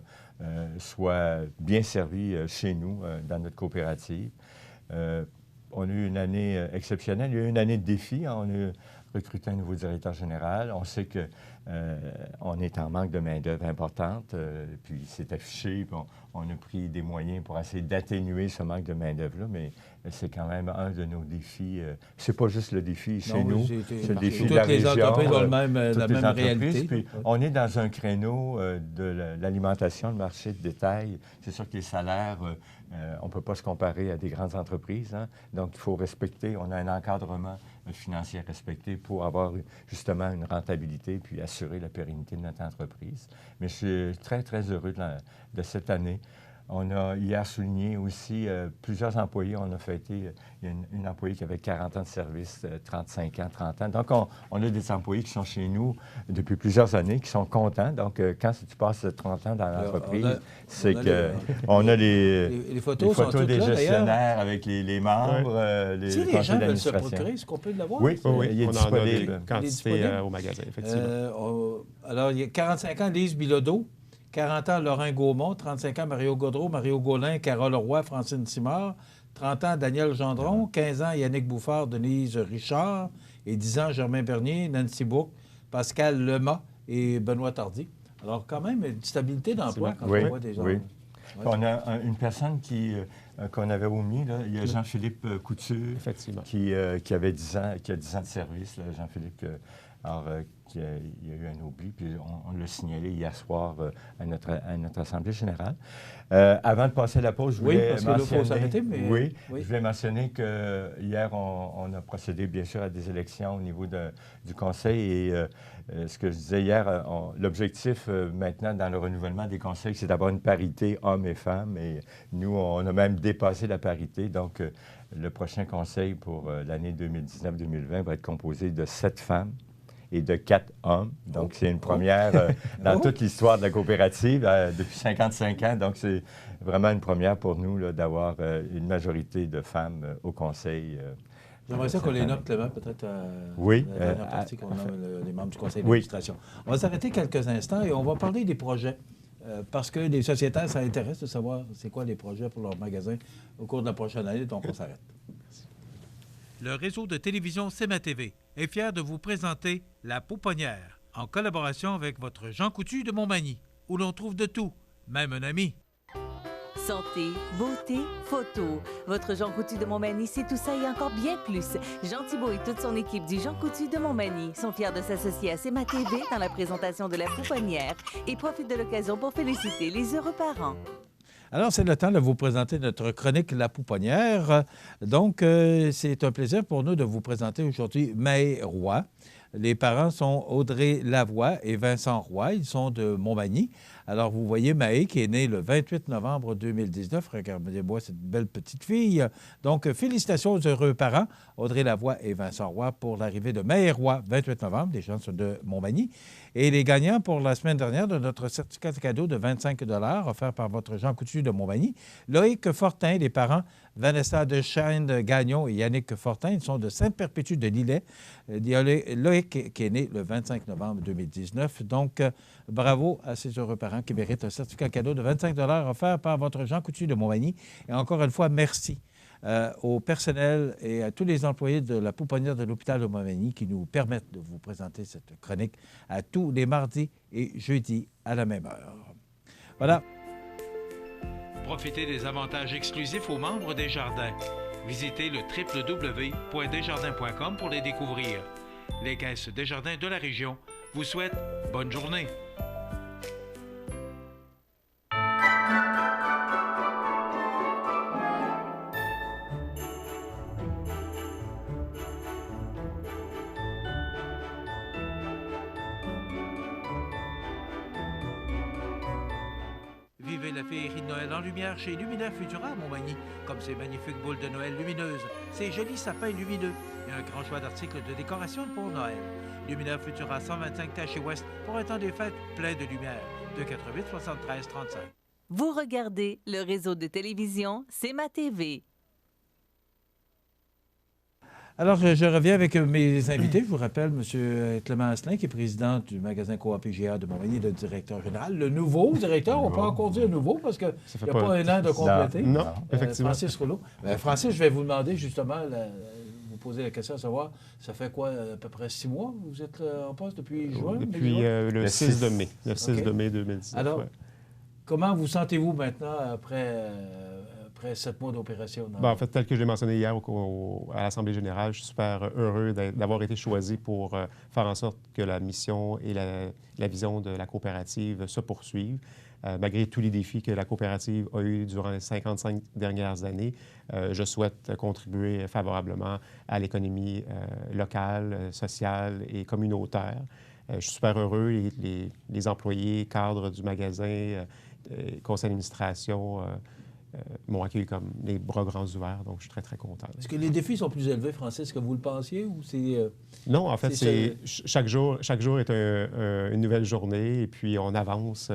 soit bien servie chez nous, dans notre coopérative. On a eu une année exceptionnelle. Il y a eu une année de défi. On a recruté un nouveau directeur général. On sait que on est en manque de main-d'œuvre importante, puis c'est affiché, puis on a pris des moyens pour essayer d'atténuer ce manque de main-d'œuvre-là, mais c'est quand même un de nos défis. C'est pas juste le défi chez nous, c'est le défi de la région. Toutes les entreprises ont la même réalité. Puis on est dans un créneau de l'alimentation, le marché de détail. C'est sûr que les salaires, on ne peut pas se comparer à des grandes entreprises, hein? Donc il faut respecter, on a un encadrement financier respecté pour avoir justement une rentabilité puis assurer la pérennité de notre entreprise. Mais je suis très, très heureux de cette année. On a hier souligné aussi plusieurs employés. On a fêté une employée qui avait 40 ans de service, 35 ans, 30 ans. Donc, on a des employés qui sont chez nous depuis plusieurs années, qui sont contents. Donc, quand tu passes 30 ans dans l'entreprise, c'est qu'on a les photos des gestionnaires avec les membres, les conseils d'administration. Se procurer, est-ce qu'on peut l'avoir? Oui, il est disponible. On en a quantité au magasin, effectivement. Alors, il y a 45 ans, Lise Bilodeau. 40 ans, Laurent Gaumont. 35 ans, Mario Gaudreau, Mario Gaulin, Carole Roy, Francine Simard. 30 ans, Daniel Gendron. 15 ans, Yannick Bouffard, Denise Richard. Et 10 ans, Germain Bernier, Nancy Bouc, Pascal Lemas et Benoît Tardy. Alors, quand même, une stabilité d'emploi quand on voit des gens. Oui. On a une personne qu'on avait omis, là. Il y a Jean-Philippe Couture, qui avait 10 ans, qui a 10 ans de service, là, Jean-Philippe. Il y a eu un oubli, puis on l'a signalé hier soir à notre Assemblée générale. Avant de passer à la pause, je voulais je voulais mentionner que hier, on a procédé, bien sûr, à des élections au niveau du Conseil. Et ce que je disais hier, l'objectif maintenant dans le renouvellement des conseils, c'est d'avoir une parité hommes et femmes. Et nous, on a même dépassé la parité. Donc, le prochain conseil pour l'année 2019-2020 va être composé de 7 femmes et de 4 hommes. Donc, c'est une première dans toute l'histoire de la coopérative depuis 55 ans. Donc, c'est vraiment une première pour nous d'avoir une majorité de femmes au conseil. J'aimerais ça qu'on les note, Clément, peut-être la dernière partie qu'on nomme les membres du conseil d'administration. On va s'arrêter quelques instants et on va parler des projets. Parce que les sociétaires, ça intéresse de savoir c'est quoi les projets pour leur magasin au cours de la prochaine année. Donc, on s'arrête. Le réseau de télévision CEMA TV est fier de vous présenter La Pouponnière, en collaboration avec votre Jean Coutu de Montmagny, où l'on trouve de tout, même un ami. Santé, beauté, photo. Votre Jean Coutu de Montmagny, c'est tout ça et encore bien plus. Jean Thibault et toute son équipe du Jean Coutu de Montmagny sont fiers de s'associer à CEMA TV dans la présentation de La Pouponnière et profitent de l'occasion pour féliciter les heureux parents. Alors, c'est le temps de vous présenter notre chronique La Pouponnière. Donc, c'est un plaisir pour nous de vous présenter aujourd'hui May Roy. Les parents sont Audrey Lavoie et Vincent Roy. Ils sont de Montmagny. Alors, vous voyez Maë qui est née le 28 novembre 2019. Regardez-moi cette belle petite fille. Donc, félicitations aux heureux parents, Audrey Lavoie et Vincent Roy, pour l'arrivée de Maë Roy, 28 novembre. Les gens sont de Montmagny. Et les gagnants pour la semaine dernière de notre certificat de cadeau de 25 offert par votre Jean Coutu de Montmagny. Loïc Fortin, les parents Vanessa Dechaine-Gagnon et Yannick Fortin, ils sont de Sainte-Perpétue de Lillet. Il y a Loïc qui est né le 25 novembre 2019. Donc, bravo à ces heureux parents qui méritent un certificat cadeau de 25 offert par votre Jean Coutu de Montmagny. Et encore une fois, merci au personnel et à tous les employés de la pouponnière de l'hôpital de Montmagny qui nous permettent de vous présenter cette chronique à tous les mardis et jeudis à la même heure. Voilà. Profitez des avantages exclusifs aux membres des Jardins. Visitez le www.desjardins.com pour les découvrir. Les caisses Desjardins de la région vous souhaitent bonne journée. Vivez la féerie de Noël en lumière chez Luminaire Futura à Montmagny, comme ces magnifiques boules de Noël lumineuses, ces jolis sapins lumineux et un grand choix d'articles de décoration pour Noël. Luminaire Futura 125 Taché Ouest pour un temps des fêtes plein de lumière. 248 73 35. Vous regardez le réseau de télévision C'est ma TV. Alors, je reviens avec mes invités. Je vous rappelle, M. Clément Asselin, qui est président du magasin Coop PGA de Montmagny, le directeur général. Le nouveau directeur, on peut encore dire nouveau parce qu'il n'y a pas un an de complété. Non, effectivement. Francis Rouleau. Francis, je vais vous demander justement, vous poser la question à savoir, ça fait quoi, à peu près 6 mois? Vous êtes en poste depuis juin? Depuis le 6 de mai. Le 6 de mai 2019. Alors, comment vous sentez-vous maintenant après 7 mois d'opération? En fait, tel que je l'ai mentionné hier à l'Assemblée générale, je suis super heureux d'avoir été choisi pour faire en sorte que la mission et la vision de la coopérative se poursuivent. Malgré tous les défis que la coopérative a eus durant les 55 dernières années, je souhaite contribuer favorablement à l'économie locale, sociale et communautaire. Je suis super heureux. Les employés, cadres du magasin, conseil d'administration m'ont accueilli comme les bras grands ouverts, donc je suis très, très content. Est-ce que les défis sont plus élevés, Francis, que vous le pensiez, ou c'est... Non, en fait, chaque jour est une nouvelle journée, et puis on avance,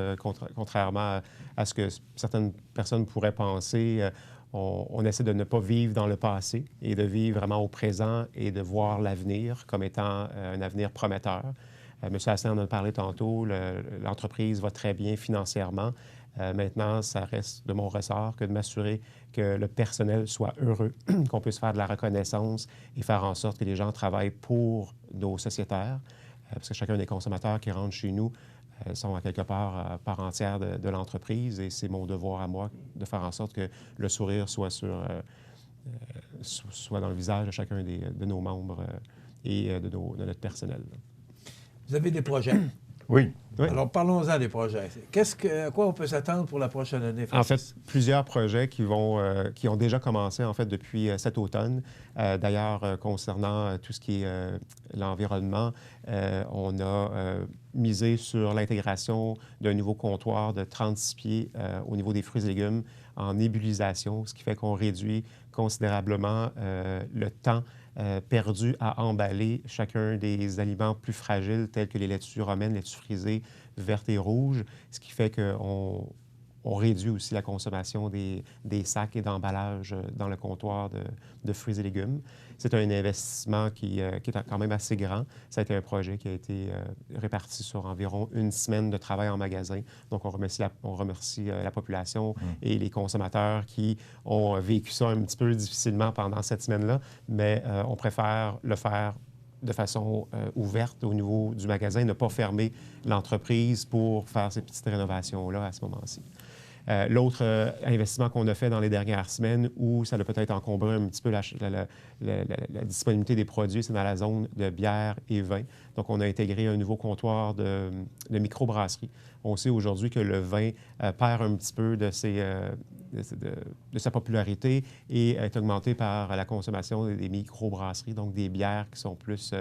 contrairement à ce que certaines personnes pourraient penser. On essaie de ne pas vivre dans le passé et de vivre vraiment au présent et de voir l'avenir comme étant un avenir prometteur. M. Asselin en a parlé tantôt, l'entreprise va très bien financièrement. Maintenant, ça reste de mon ressort que de m'assurer que le personnel soit heureux, qu'on puisse faire de la reconnaissance et faire en sorte que les gens travaillent pour nos sociétaires, parce que chacun des consommateurs qui rentrent chez nous sont à quelque part entière de l'entreprise et c'est mon devoir à moi de faire en sorte que le sourire soit dans le visage de chacun de nos membres et de notre personnel. Vous avez des projets? Oui. Alors, parlons-en des projets. À quoi on peut s'attendre pour la prochaine année, Francis? En fait, plusieurs projets qui ont déjà commencé, en fait, depuis cet automne. D'ailleurs, concernant tout ce qui est l'environnement, on a misé sur l'intégration d'un nouveau comptoir de 36 pieds au niveau des fruits et légumes en ébulisation, ce qui fait qu'on réduit considérablement le temps perdu à emballer chacun des aliments plus fragiles tels que les laitues romaines, laitues frisées, vertes et rouges, ce qui fait qu'on réduit aussi la consommation des sacs et d'emballages dans le comptoir de fruits et légumes. C'est un investissement qui est quand même assez grand. Ça a été un projet qui a été réparti sur environ 1 semaine de travail en magasin. Donc, on remercie la population et les consommateurs qui ont vécu ça un petit peu difficilement pendant cette semaine-là, mais on préfère le faire de façon ouverte au niveau du magasin, ne pas fermer l'entreprise pour faire ces petites rénovations-là à ce moment-ci. L'autre investissement qu'on a fait dans les dernières semaines où ça a peut-être encombré un petit peu la disponibilité des produits, c'est dans la zone de bière et vin. Donc, on a intégré un nouveau comptoir de microbrasserie. On sait aujourd'hui que le vin perd un petit peu de sa popularité et est augmenté par la consommation des microbrasseries, donc des bières qui sont plus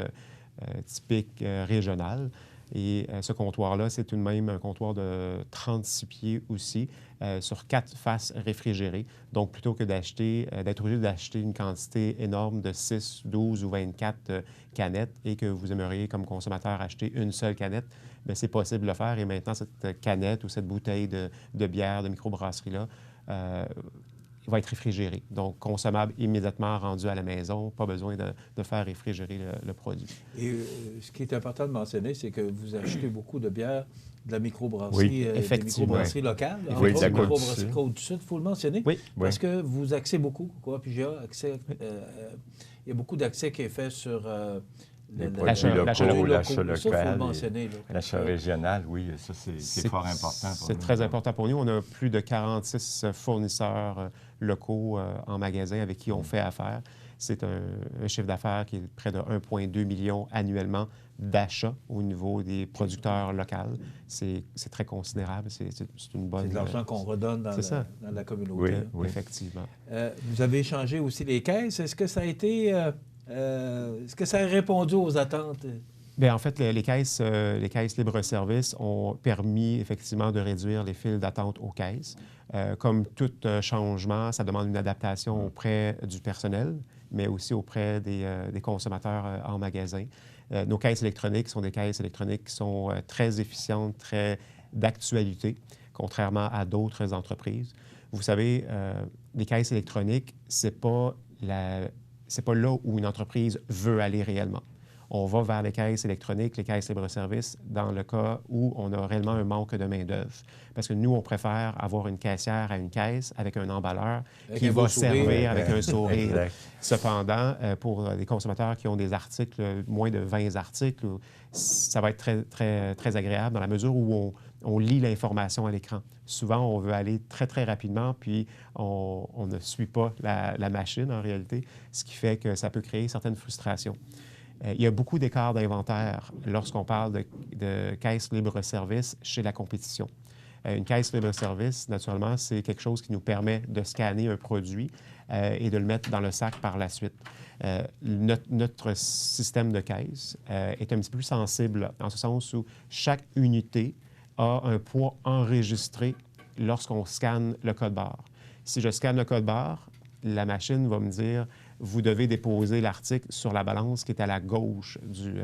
typique régional. Et ce comptoir-là, c'est tout de même un comptoir de 36 pieds aussi, sur 4 faces réfrigérées. Donc, plutôt que d'être obligé d'acheter une quantité énorme de 6, 12 ou 24 canettes et que vous aimeriez, comme consommateur, acheter une seule canette, bien, c'est possible de le faire. Et maintenant, cette canette ou cette bouteille de bière, de microbrasserie-là, va être réfrigérée. Donc, consommable immédiatement rendu à la maison, pas besoin de faire réfrigérer le produit. Et ce qui est important de mentionner, c'est que vous achetez beaucoup de bière de la microbrasserie, des microbrasseries locales. Oui, de la microbrasserie Côte-du-Sud, il faut le mentionner. Oui. Parce que vous axez beaucoup, quoi, puis il y a beaucoup d'accès qui est fait sur les produits locaux, l'achat local, l'achat régional, oui, ça, c'est fort important pour nous. C'est très important pour nous. On a plus de 46 fournisseurs locaux en magasin avec qui on fait affaire. C'est un chiffre d'affaires qui est près de 1,2 million annuellement d'achats au niveau des producteurs locaux. C'est très considérable. C'est une bonne... C'est de l'argent qu'on redonne dans la communauté. Oui, effectivement. Vous avez changé aussi les caisses. Est-ce que ça a été... est-ce que ça a répondu aux attentes? Bien, en fait, les caisses libre-service ont permis effectivement de réduire les files d'attente aux caisses. Comme tout changement, ça demande une adaptation auprès du personnel, mais aussi auprès des consommateurs en magasin. Nos caisses électroniques sont des caisses électroniques qui sont très efficientes, très d'actualité, contrairement à d'autres entreprises. Vous savez, les caisses électroniques, c'est pas là où une entreprise veut aller réellement. On va vers les caisses électroniques, les caisses libre-service, dans le cas où on a réellement un manque de main-d'œuvre. Parce que nous, on préfère avoir une caissière à une caisse avec un emballeur qui va servir avec un sourire. Cependant, pour les consommateurs qui ont des articles, moins de 20 articles, ça va être très, très, très agréable dans la mesure où on lit l'information à l'écran. Souvent, on veut aller très, très rapidement, puis on ne suit pas la machine en réalité, ce qui fait que ça peut créer certaines frustrations. Il y a beaucoup d'écarts d'inventaire lorsqu'on parle de caisse libre-service chez la compétition. Une caisse libre-service, naturellement, c'est quelque chose qui nous permet de scanner un produit et de le mettre dans le sac par la suite. Notre système de caisse est un petit peu plus sensible en ce sens où chaque unité a un poids enregistré lorsqu'on scanne le code-barre. Si je scanne le code-barre, la machine va me dire « Vous devez déposer l'article sur la balance qui est à la gauche du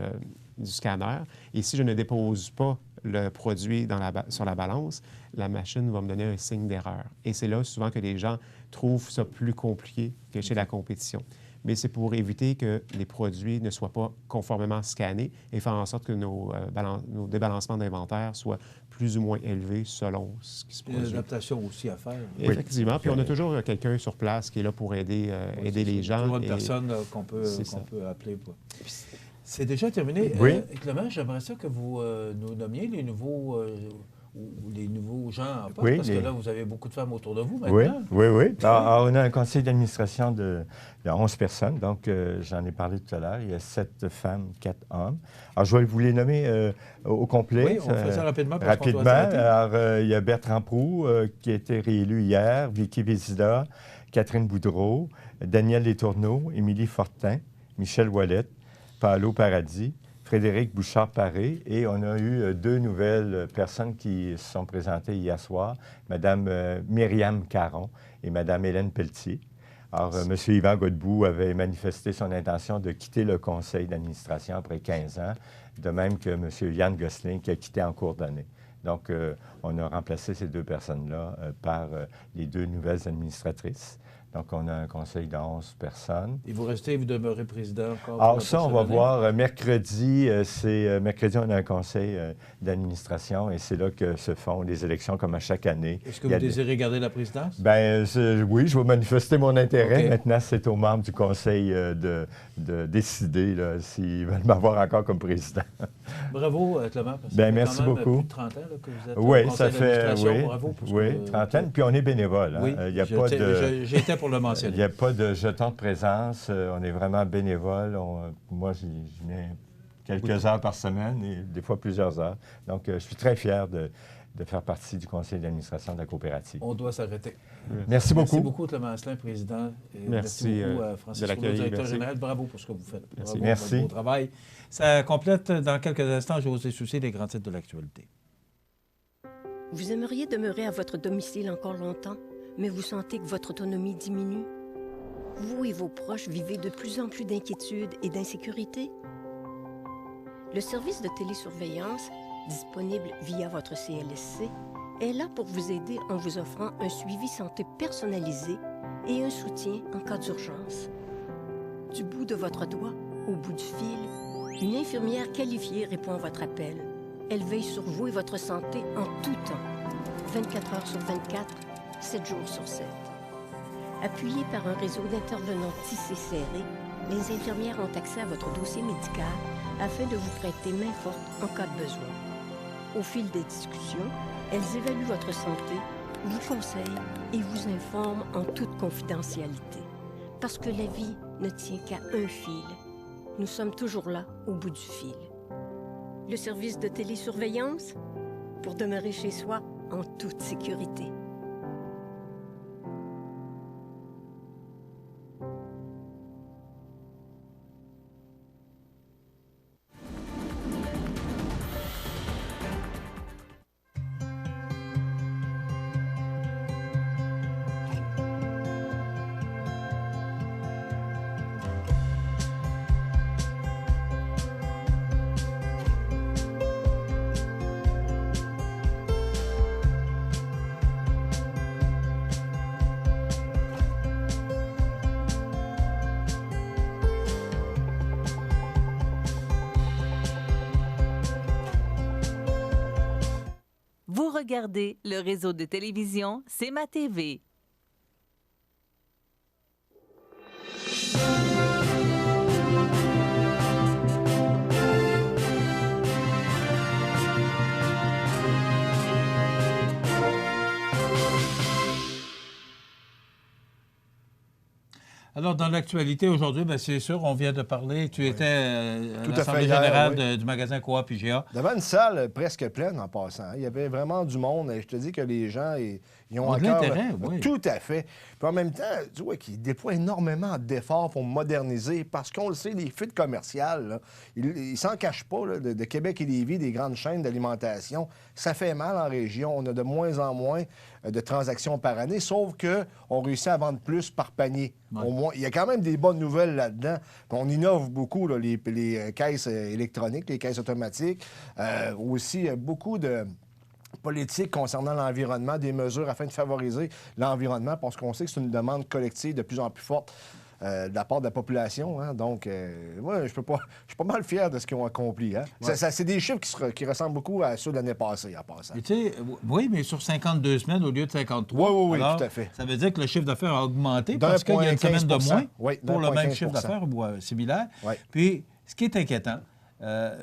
scanner. » Et si je ne dépose pas le produit sur la balance, la machine va me donner un signe d'erreur. Et c'est là souvent que les gens trouvent ça plus compliqué que chez la compétition. Mais c'est pour éviter que les produits ne soient pas conformément scannés et faire en sorte que nos débalancements d'inventaire soient plus ou moins élevés selon ce qui se produit. Il y a une adaptation aussi à faire. Effectivement. Oui. Puis on a toujours quelqu'un sur place qui est là pour aider les gens. Toujours une personne qu'on peut appeler. C'est déjà terminé. Oui. Clément, j'aimerais ça que vous nous nommiez les nouveaux gens en poste, parce que là, vous avez beaucoup de femmes autour de vous maintenant. Oui. Alors, on a un conseil d'administration de 11 personnes, donc j'en ai parlé tout à l'heure. Il y a 7 femmes, 4 hommes. Alors, je vais vous les nommer au complet. Oui, on fait ça rapidement. Alors, il y a Bertrand Proulx, qui a été réélu hier, Vicky Vézida, Catherine Boudreau, Daniel Letourneau, Émilie Fortin, Michel Ouellette, Paolo Paradis, Frédéric Bouchard-Paré, et on a eu 2 nouvelles personnes qui se sont présentées hier soir, Mme Myriam Caron et Mme Hélène Pelletier. Alors, M. Yvan Godbout avait manifesté son intention de quitter le conseil d'administration après 15 ans, de même que M. Yann Gosselin qui a quitté en cours d'année. Donc, on a remplacé ces 2 personnes-là par les 2 nouvelles administratrices. Donc, on a un conseil de 11 personnes. Et vous demeurez président encore? Alors ça, on va voir. Mercredi, mercredi, on a un conseil d'administration et c'est là que se font les élections comme à chaque année. Est-ce que vous désirez garder la présidence? Bien, oui, je vais manifester mon intérêt. Okay. Maintenant, c'est aux membres du conseil de décider s'ils veulent m'avoir encore comme président. Bravo, Clément. Bien, merci beaucoup. Plus de 30 ans que vous êtes oui, au conseil d'administration. Bravo pour trentaine. Puis on est bénévole. Oui, il y a pas de... J'étais pour le mentionner. Il n'y a pas de jeton de présence. On est vraiment bénévole. Moi, je viens quelques heures par semaine et des fois plusieurs heures. Donc, je suis très fier de faire partie du conseil d'administration de la coopérative. On doit s'arrêter. Merci beaucoup. Merci beaucoup, Clément Asselin, président. Et merci beaucoup, Francis Rouleau, directeur général. Bravo pour ce que vous faites. Bravo merci. Pour votre travail. Ça complète dans quelques instants, José Soucy, les grands titres de l'actualité. Vous aimeriez demeurer à votre domicile encore longtemps, mais vous sentez que votre autonomie diminue? Vous et vos proches vivez de plus en plus d'inquiétudes et d'insécurité? Le service de télésurveillance, disponible via votre CLSC, est là pour vous aider en vous offrant un suivi santé personnalisé et un soutien en cas d'urgence. Du bout de votre doigt au bout du fil, une infirmière qualifiée répond à votre appel. Elle veille sur vous et votre santé en tout temps, 24 heures sur 24, 7 jours sur 7. Appuyées par un réseau d'intervenants tissés serrés, les infirmières ont accès à votre dossier médical afin de vous prêter main forte en cas de besoin. Au fil des discussions, elles évaluent votre santé, vous conseillent et vous informent en toute confidentialité. Parce que la vie ne tient qu'à un fil. Nous sommes toujours là, au bout du fil. Le service de télésurveillance, pour demeurer chez soi en toute sécurité. Vous regardez le réseau de télévision C'est ma TV. Alors, dans l'actualité aujourd'hui, bien, c'est sûr, on vient de parler. Tu étais à l'Assemblée générale du magasin Coop IGA. Devant une salle presque pleine en passant. Il y avait vraiment du monde. Et je te dis que les gens, ils ont de encore... l'intérêt, oui. Tout à fait. Puis en même temps, tu vois qu'ils déploient énormément d'efforts pour moderniser parce qu'on le sait, les fuites commerciales, là, ils s'en cachent pas, là, de Québec et Lévis, des grandes chaînes d'alimentation. Ça fait mal en région. On a de moins en moins de transactions par année, sauf qu'on réussit à vendre plus par panier. Ouais. Au moins, il y a quand même des bonnes nouvelles là-dedans. Puis on innove beaucoup, là, les caisses électroniques, les caisses automatiques. Aussi, beaucoup de politique concernant l'environnement, des mesures afin de favoriser l'environnement, parce qu'on sait que c'est une demande collective de plus en plus forte de la part de la population. Hein. Donc, moi, je suis pas mal fier de ce qu'ils ont accompli. Hein. Ouais. C'est des chiffres qui ressemblent beaucoup à ceux de l'année passée, en passant. Tu sais, oui, mais sur 52 semaines au lieu de 53. Oui, alors, tout à fait. Ça veut dire que le chiffre d'affaires a augmenté parce qu'il y a une semaine de moins pour le même 15%. chiffre d'affaires ou similaire. Oui. Puis, ce qui est inquiétant,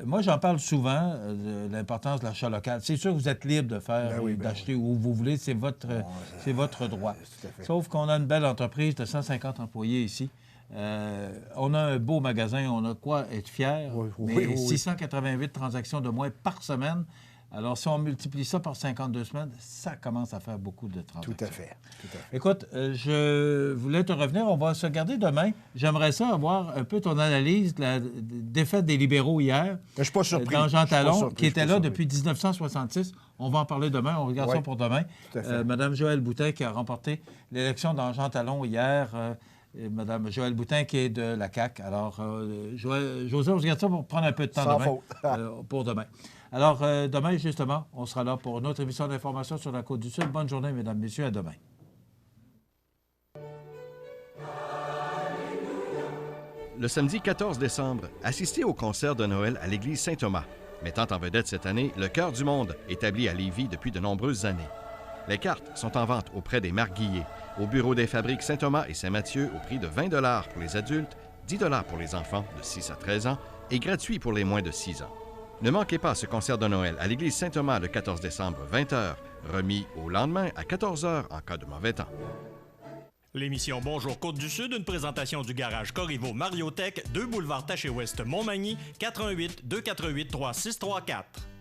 moi, j'en parle souvent de l'importance de l'achat local. C'est sûr que vous êtes libre de faire, d'acheter où vous voulez, c'est votre droit. Sauf qu'on a une belle entreprise de 150 employés ici. On a un beau magasin, on a quoi être fier. Mais 688 transactions de moins par semaine. Alors, si on multiplie ça par 52 semaines, ça commence à faire beaucoup de transactions. Tout à fait. Écoute, je voulais te revenir. On va se regarder demain. J'aimerais ça avoir un peu ton analyse de la défaite des libéraux hier. Je ne suis pas surpris. Dans Jean Talon, qui était là depuis 1966. On va en parler demain. On regarde ça pour demain. Madame Joëlle Boutin qui a remporté l'élection dans Jean Talon hier. Madame Joëlle Boutin qui est de la CAQ. Alors, José, on regarde ça pour prendre un peu de temps pour demain. Alors, demain, justement, on sera là pour une autre émission d'information sur la Côte-du-Sud. Bonne journée, mesdames, messieurs. À demain. Le samedi 14 décembre, assistez au concert de Noël à l'église Saint-Thomas, mettant en vedette cette année le Cœur du monde, établi à Lévis depuis de nombreuses années. Les cartes sont en vente auprès des Marguillés, au bureau des fabriques Saint-Thomas et Saint-Mathieu au prix de 20 $ pour les adultes, 10 $ pour les enfants de 6 à 13 ans et gratuit pour les moins de 6 ans. Ne manquez pas ce concert de Noël à l'église Saint-Thomas le 14 décembre, 20 h, remis au lendemain à 14 h en cas de mauvais temps. L'émission Bonjour Côte-du-Sud, une présentation du garage Corriveau Mariotech, 2 boulevard Taché-Ouest Montmagny, 418 248 3634.